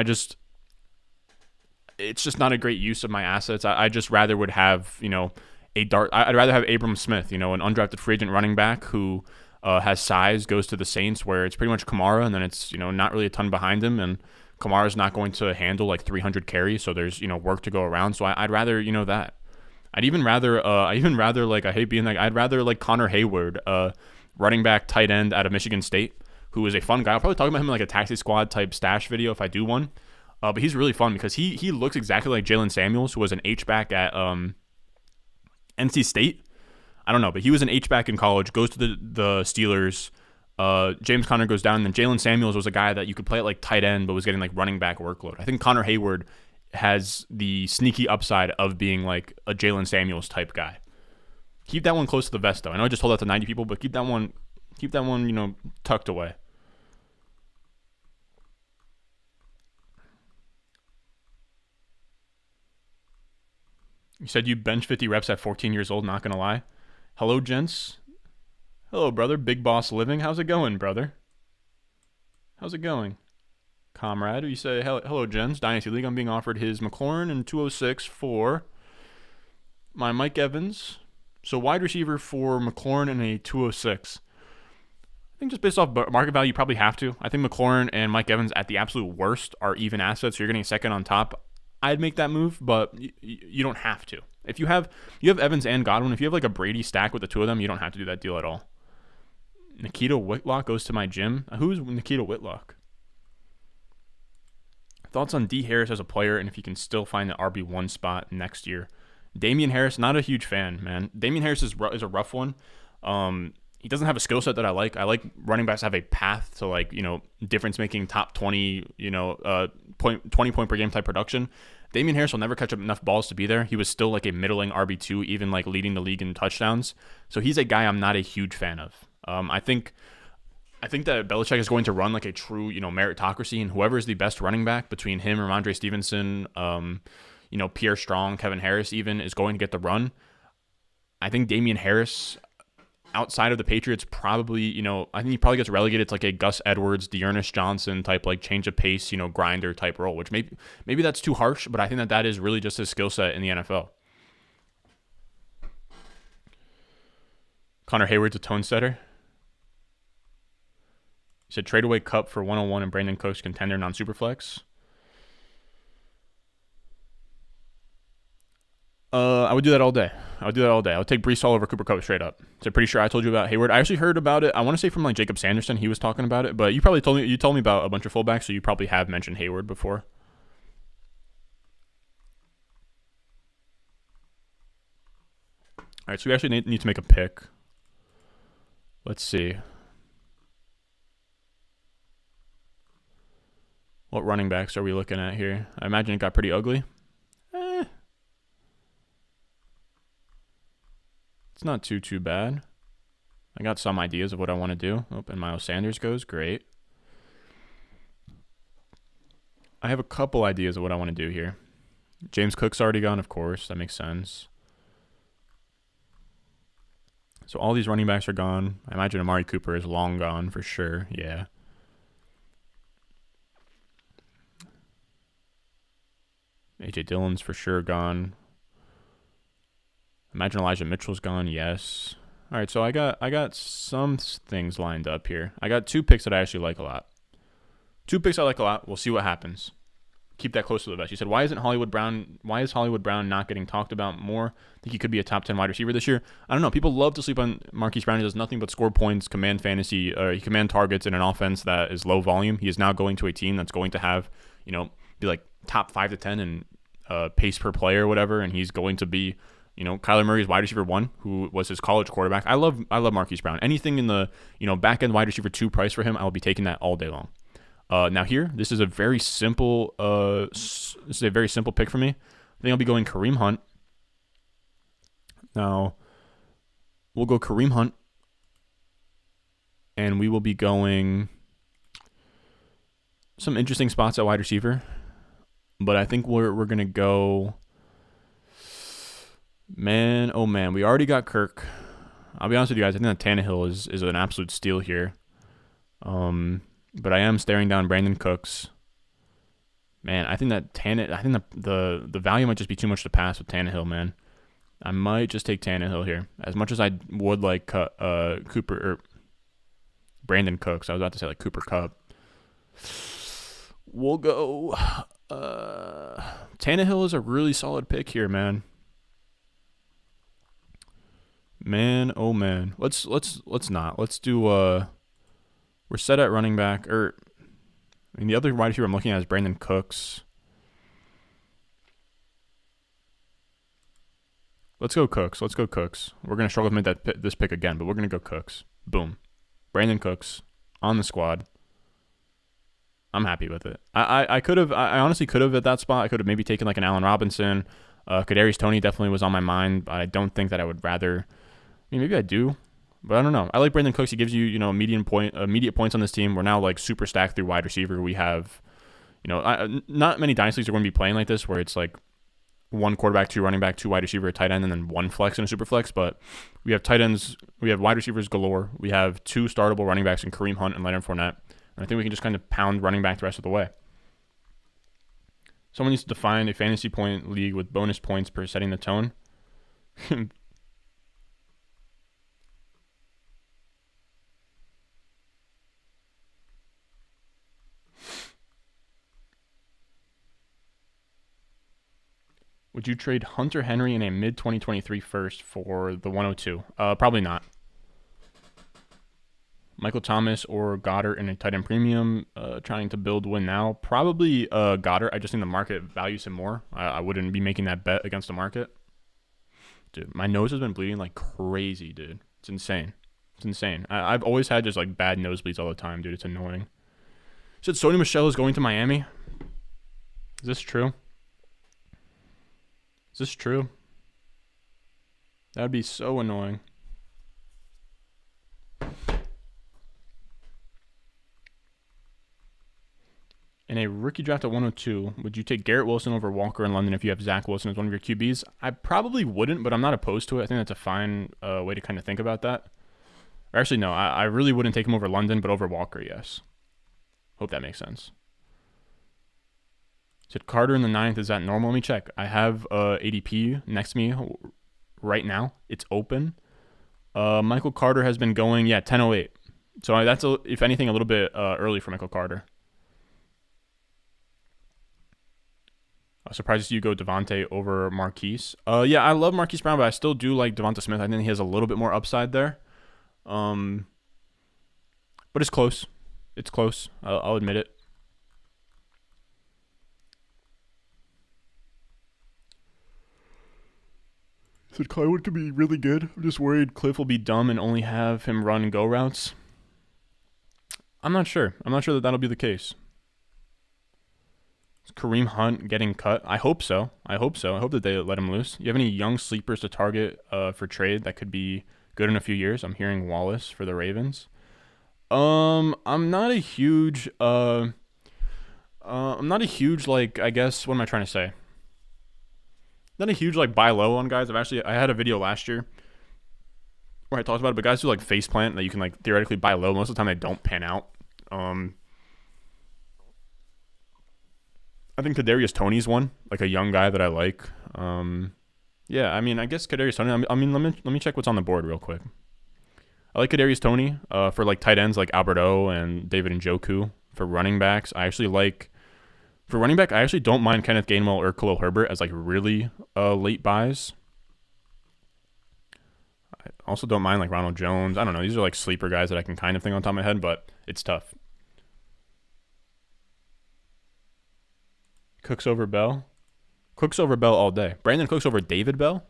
It's just not a great use of my assets. I just rather would have, you know, I'd rather have Abram Smith, you know, an undrafted free agent running back who has size, goes to the Saints, where it's pretty much Kamara, and then it's, you know, not really a ton behind him, and Kamara's not going to handle like 300 carries, so there's, you know, work to go around. So I'd rather, you know, that. I'd even rather like, I hate being like, I'd rather like Connor Hayward, running back tight end out of Michigan State, who is a fun guy. I'll probably talk about him in like a taxi squad type stash video if I do one. But he's really fun because he looks exactly like Jalen Samuels, who was an H-back at NC State. I don't know, but he was an H-back in college, goes to the Steelers. James Conner goes down, and then Jalen Samuels was a guy that you could play at like tight end, but was getting like running back workload. I think Connor Hayward has the sneaky upside of being like a Jalen Samuels type guy. Keep that one close to the vest, though. I know I just told that to 90 people, but keep that one, tucked away. You said you bench 50 reps at 14 years old, not going to lie. Hello, gents. Hello, brother. Big Boss Living. How's it going, brother? How's it going? Comrade, you say, hello, gents. Dynasty League, I'm being offered his McLaurin and 206 for my Mike Evans. So wide receiver for McLaurin and a 206. I think just based off market value, you probably have to. I think McLaurin and Mike Evans at the absolute worst are even assets. So you're getting a second on top. I'd make that move, but you don't have to. If you have Evans and Godwin, if you have like a Brady stack with the two of them, you don't have to do that deal at all. Nikita Whitlock goes to my gym. Who's Nikita Whitlock? Thoughts on D. Harris as a player and if he can still find the RB1 spot next year. Damian Harris, not a huge fan, man. Damian Harris is a rough one. He doesn't have a skill set that I like. I like running backs have a path to like, difference making top 20, 20 point per game type production. Damian Harris will never catch up enough balls to be there. He was still like a middling RB2, even like leading the league in touchdowns. So he's a guy I'm not a huge fan of. I think that Belichick is going to run like a true, meritocracy, and whoever is the best running back between him, Ramondre Stevenson, Pierre Strong, Kevin Harris even is going to get the run. I think Damian Harris, outside of the Patriots, probably, I think he probably gets relegated to like a Gus Edwards, Dearness Johnson type, like change of pace, grinder type role, which maybe that's too harsh, but I think that is really just his skill set in the NFL. Connor Hayward's a tone setter. He said trade away Kupp for 101 and Brandon Cooks contender non-superflex. I would do that all day. I would take Breece Hall over Cooper Kupp straight up. So pretty sure I told you about Hayward. I actually heard about it. I want to say from like Jacob Sanderson. He was talking about it, but you probably told me about a bunch of fullbacks, so you probably have mentioned Hayward before. All right, so we actually need to make a pick. Let's see. What running backs are we looking at here? I imagine it got pretty ugly. It's not too bad. I got some ideas of what I want to do. Oh, and Miles Sanders goes. Great. I have a couple ideas of what I want to do here. James Cook's already gone, of course. That makes sense. So all these running backs are gone. I imagine Amari Cooper is long gone for sure. Yeah. A.J. Dillon's for sure gone. Imagine Elijah Mitchell's gone. Yes. All right, so I got some things lined up here. I got two picks that I actually like a lot. We'll see what happens. Keep that close to the vest. You said, why is Hollywood Brown not getting talked about more? I think he could be a top 10 wide receiver this year. I don't know. People love to sleep on Marquise Brown. He does nothing but score points, command fantasy, he command targets in an offense that is low volume. He is now going to a team that's going to have, be like top 5 to 10 in pace per play or whatever, and he's going to be, Kyler Murray's wide receiver 1, who was his college quarterback. I love Marquise Brown. Anything in the, back end wide receiver 2 price for him, I'll be taking that all day long. Now here, this is a very simple pick for me. I think I'll be going Kareem Hunt. Now, we'll go Kareem Hunt, and we will be going some interesting spots at wide receiver. But I think we're going to go, man, oh man, we already got Kirk. I'll be honest with you guys, I think that Tannehill is an absolute steal here. But I am staring down Brandon Cooks. Man, I think that the value might just be too much to pass with Tannehill, man. I might just take Tannehill here. As much as I would like Cooper or Brandon Cooks. I was about to say like Cooper Kupp. We'll go Tannehill is a really solid pick here, man. Man, oh man. Let's not. Let's do we're set at running back, I mean, the other wide receiver I'm looking at is Brandon Cooks. Let's go Cooks. Let's go Cooks. We're going to struggle to make this pick again, but we're going to go Cooks. Boom. Brandon Cooks on the squad. I'm happy with it. I honestly could have at that spot. I could have maybe taken like an Allen Robinson. Kadarius Toney definitely was on my mind, but I don't think that I would rather. I mean, maybe I do, but I don't know. I like Brandon Cooks. He gives you, immediate points on this team. We're now like super stacked through wide receiver. We have, not many dynasties are going to be playing like this where it's like one quarterback, two running back, two wide receiver, a tight end, and then one flex and a super flex. But we have tight ends, we have wide receivers galore. We have two startable running backs in Kareem Hunt and Leonard Fournette. And I think we can just kind of pound running back the rest of the way. Someone needs to define a fantasy point league with bonus points per setting the tone. Would you trade Hunter Henry in a mid-2023 first for the 102? Probably not. Michael Thomas or Goddard in a tight end premium, trying to build win now. Probably Goddard. I just think the market values him more. I wouldn't be making that bet against the market. Dude, my nose has been bleeding like crazy, dude. It's insane. It's insane. I've always had just like bad nosebleeds all the time, dude. It's annoying. Said Sony Michel is going to Miami. Is this true? Is this true? That would be so annoying. In a rookie draft at 102, would you take Garrett Wilson over Walker in London if you have Zach Wilson as one of your QBs? I probably wouldn't, but I'm not opposed to it. I think that's a fine way to kind of think about that. Or actually, no, I really wouldn't take him over London, but over Walker, yes. Hope that makes sense. Said Carter in the 9th. Is that normal? Let me check. I have ADP next to me right now. It's open. Michael Carter has been going, 10:08. So that's, if anything, a little bit early for Michael Carter. Surprised to see you go Devontae over Marquise. Yeah, I love Marquise Brown, but I still do like Devonta Smith. I think he has a little bit more upside there. But it's close. It's close. I'll admit it. Said Clydewood could be really good. I'm just worried Cliff will be dumb and only have him run go routes. I'm not sure. I'm not sure that that'll be the case. Is Kareem Hunt getting cut? I hope so. I hope that they let him loose. You have any young sleepers to target for trade that could be good in a few years? I'm hearing Wallace for the Ravens. I'm not a huge like, I guess, what am I trying to say? Not a huge like buy low on guys. I had a video last year where I talked about it, but guys who like face plant that you can like theoretically buy low. Most of the time they don't pan out. I think Kadarius Toney's one, like a young guy that I like. Yeah, I mean, I guess Kadarius Toney. I mean, let me check what's on the board real quick. I like Kadarius Toney for like tight ends like Albert O and David Njoku. For running backs, for running back, I actually don't mind Kenneth Gainwell or Khalil Herbert as like really late buys. I also don't mind like Ronald Jones. I don't know. These are like sleeper guys that I can kind of think on top of my head, but it's tough. Cooks over Bell. Cooks over Bell all day. Brandon Cooks over David Bell.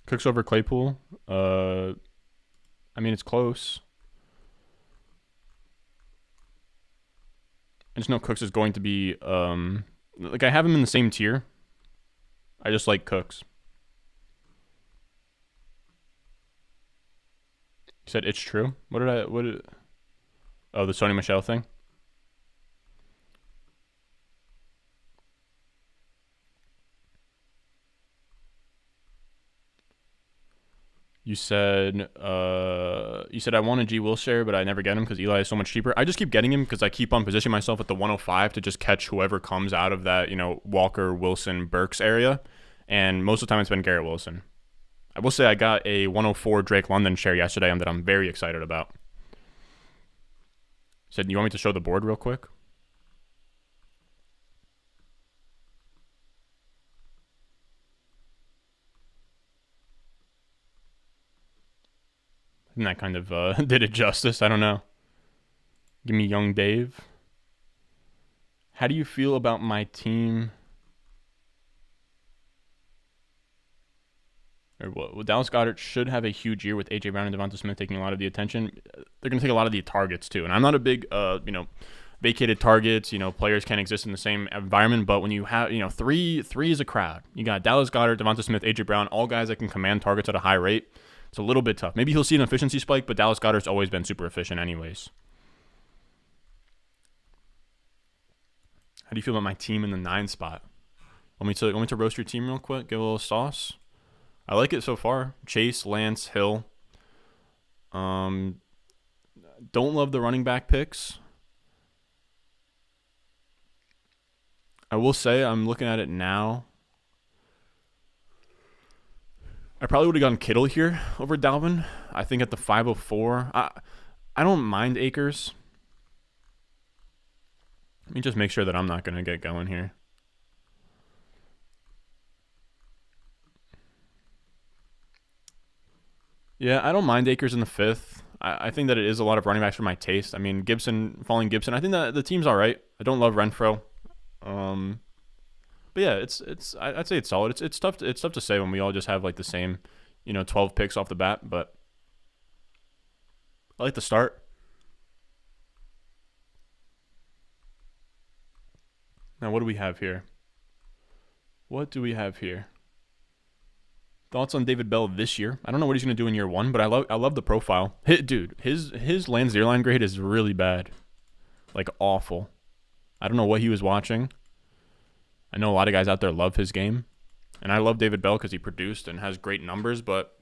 Cooks over Claypool. I mean, it's close. I just know Cooks is going to be, like I have him in the same tier. I just like Cooks. You said it's true? Oh, the Sony Michel thing? You said I want a G Wilshire, but I never get him because Eli is so much cheaper. I just keep getting him because I keep on positioning myself at the 105 to just catch whoever comes out of that, Walker, Wilson, Burks area. And most of the time it's been Garrett Wilson. I will say I got a 104 Drake London share yesterday that I'm very excited about. Said, you want me to show the board real quick? And that kind of did it justice. I don't know. Give me young Dave. How do you feel about my team? Well, Dallas Goedert should have a huge year with A.J. Brown and Devonta Smith taking a lot of the attention. They're going to take a lot of the targets too. And I'm not a big, vacated targets. Players can't exist in the same environment. But when you have, three is a crowd. You got Dallas Goedert, Devonta Smith, A.J. Brown, all guys that can command targets at a high rate. It's a little bit tough. Maybe he'll see an efficiency spike, but Dallas Goedert's always been super efficient anyways. How do you feel about my team in the 9 spot? Want me to roast your team real quick? Give a little sauce? I like it so far. Chase, Lance, Hill. Don't love the running back picks. I will say I'm looking at it now. I probably would have gone Kittle here over Dalvin. I think at the 504. I don't mind Akers. Let me just make sure that I'm not going to get going here. Yeah, I don't mind Akers in the 5th. I think that it is a lot of running backs for my taste. I mean, falling Gibson. I think that the team's all right. I don't love Renfro. But yeah, I'd say it's solid. It's tough to say when we all just have like the same, 12 picks off the bat. But I like the start. Now, what do we have here? What do we have here? Thoughts on David Bell this year? I don't know what he's going to do in year 1, but I love the profile. His Lance Zierlein grade is really bad. Like, awful. I don't know what he was watching. I know a lot of guys out there love his game. And I love David Bell because he produced and has great numbers, but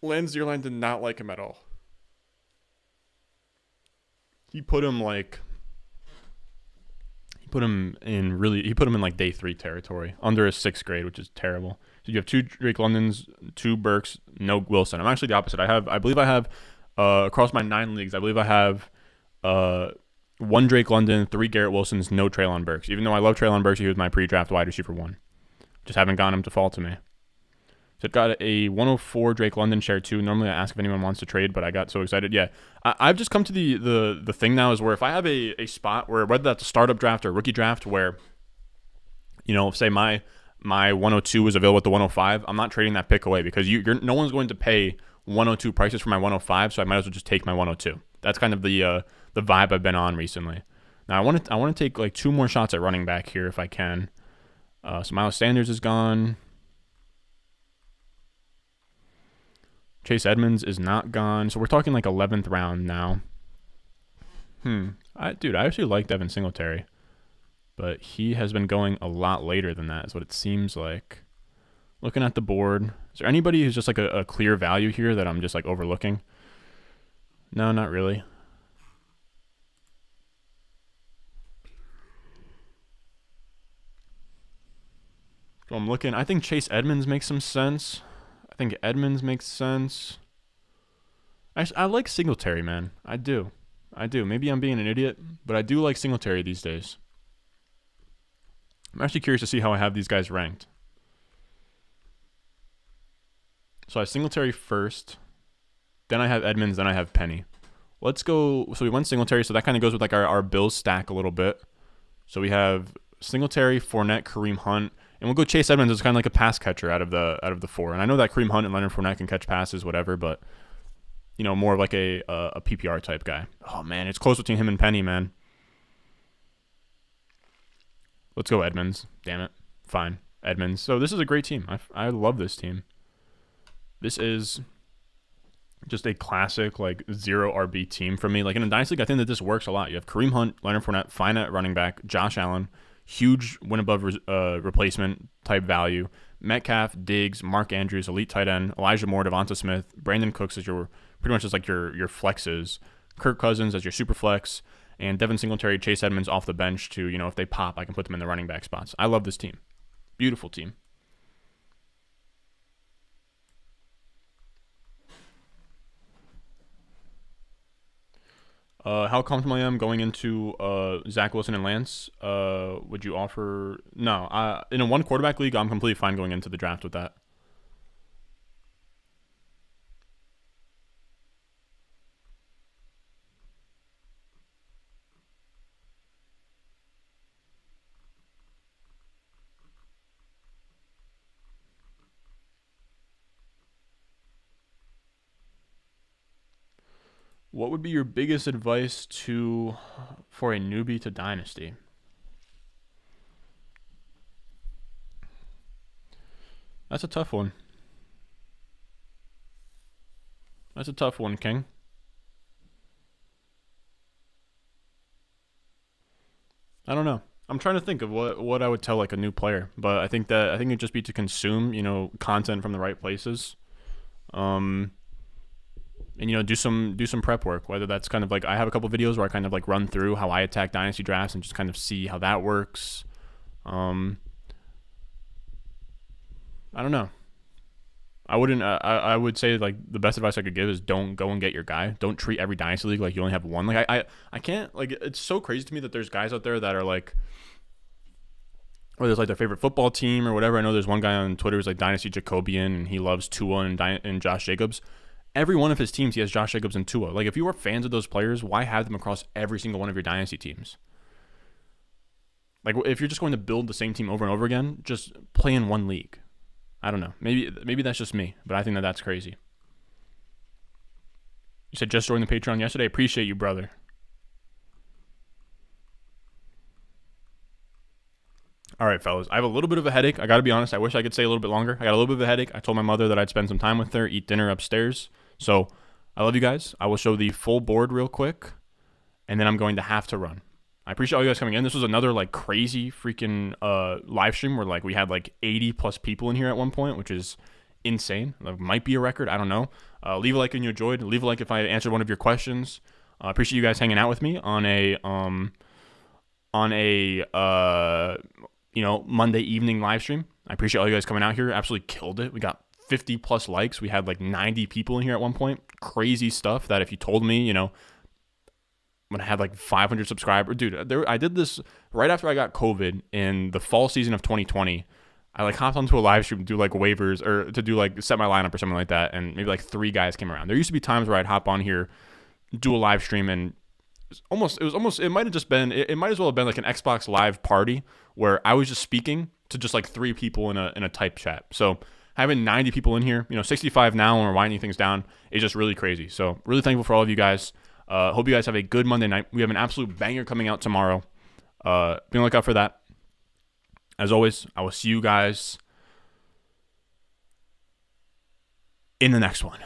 Lance Zierlein did not like him at all. He put him in like day 3 territory, under his 6th grade, which is terrible. So you have 2 Drake Londons, 2 Burks, no Wilson. I'm actually the opposite. I believe I have across my 9 leagues, I believe I have 1 Drake London, 3 Garrett Wilsons, no Treylon Burks. Even though I love Treylon Burks, he was my pre-draft wide receiver 1. Just haven't gotten him to fall to me. So I've got a 104 Drake London share 2. Normally I ask if anyone wants to trade, but I got so excited. Yeah, I've just come to the thing now is where if I have a spot where, whether that's a startup draft or rookie draft, where, say my 102 is available at the 105, I'm not trading that pick away because no one's going to pay 102 prices for my 105, so I might as well just take my 102. That's kind of the vibe I've been on recently. Now I want to take like 2 more shots at running back here if I can. So Miles Sanders is gone. Chase Edmonds is not gone. So we're talking like 11th round now. I actually like Devin Singletary. But he has been going a lot later than that is what it seems like. Looking at the board. Is there anybody who's just like a clear value here that I'm just like overlooking? No, not really. So I'm looking. I think Chase Edmonds makes some sense. I think Edmonds makes sense. I like Singletary, man. I do. Maybe I'm being an idiot, but I do like Singletary these days. I'm actually curious to see how I have these guys ranked. So I have Singletary first. Then I have Edmonds. Then I have Penny. Let's go. So we went Singletary. So that kind of goes with like our Bills stack a little bit. So we have Singletary, Fournette, Kareem Hunt. And we'll go Chase Edmonds as kind of like a pass catcher out of the 4. And I know that Kareem Hunt and Leonard Fournette can catch passes, whatever, but more of like a PPR type guy. Oh man, it's close between him and Penny, man. Let's go Edmonds. Damn it. Fine. Edmonds. So this is a great team. I love this team. This is just a classic like 0 RB team for me. Like in a Dynasty League, I think that this works a lot. You have Kareem Hunt, Leonard Fournette, fine at running back, Josh Allen, huge win above replacement type value. Metcalf, Diggs, Mark Andrews, elite tight end, Elijah Moore, Devonta Smith, Brandon Cooks as your pretty much just like your flexes, Kirk Cousins as your super flex, and Devin Singletary, Chase Edmonds off the bench to, if they pop, I can put them in the running back spots. I love this team. Beautiful team. How comfortable I am going into Zach Wilson and Lance? Would you offer? No. In a 1 quarterback league, I'm completely fine going into the draft with that. What would be your biggest advice for a newbie to Dynasty? That's a tough one. That's a tough one, King. I don't know. I'm trying to think of what I would tell like a new player, but I think it'd just be to consume, content from the right places. And do some prep work, whether that's kind of like I have a couple videos where I kind of like run through how I attack dynasty drafts and just kind of see how that works. I don't know. I wouldn't. I would say like the best advice I could give is don't go and get your guy. Don't treat every dynasty league like you only have one. Like I can't, like, it's so crazy to me that there's guys out there that are like, or there's like their favorite football team or whatever. I know there's one guy on Twitter who's like Dynasty Jacobian and he loves Tua and Josh Jacobs. Every one of his teams he has Josh Jacobs and Tua. Like if you are fans of those players, why have them across every single one of your dynasty teams? Like if you're just going to build the same team over and over again, just play in one league. I don't know. Maybe that's just me, but I think that's crazy. You said just joined the Patreon yesterday. Appreciate you, brother. All right, fellas. I have a little bit of a headache. I got to be honest. I wish I could stay a little bit longer. I got a little bit of a headache. I told my mother that I'd spend some time with her, eat dinner upstairs. So I love you guys. I will show the full board real quick, and then I'm going to have to run. I appreciate all you guys coming in. This was another like crazy freaking live stream where like we had like 80 plus people in here at one point, which is insane. That might be a record. I don't know. Leave a like if you enjoyed. Leave a like if I answered one of your questions. I appreciate you guys hanging out with me on a Monday evening live stream. I appreciate all you guys coming out here. Absolutely killed it. We got 50 plus likes. We had like 90 people in here at one point. Crazy stuff that if you told me, when I had like 500 subscribers, dude, I did this right after I got COVID in the fall season of 2020. I like hopped onto a live stream to do like waivers or to do like set my lineup or something like that. And maybe like 3 guys came around. There used to be times where I'd hop on here, do a live stream, and it might as well have been like an Xbox Live party where I was just speaking to just like 3 people in a type chat. So having 90 people in here, 65 now when we're winding things down is just really crazy. So really thankful for all of you guys. Hope you guys have a good Monday night. We have an absolute banger coming out tomorrow. Be on the lookout for that. As always, I will see you guys in the next one.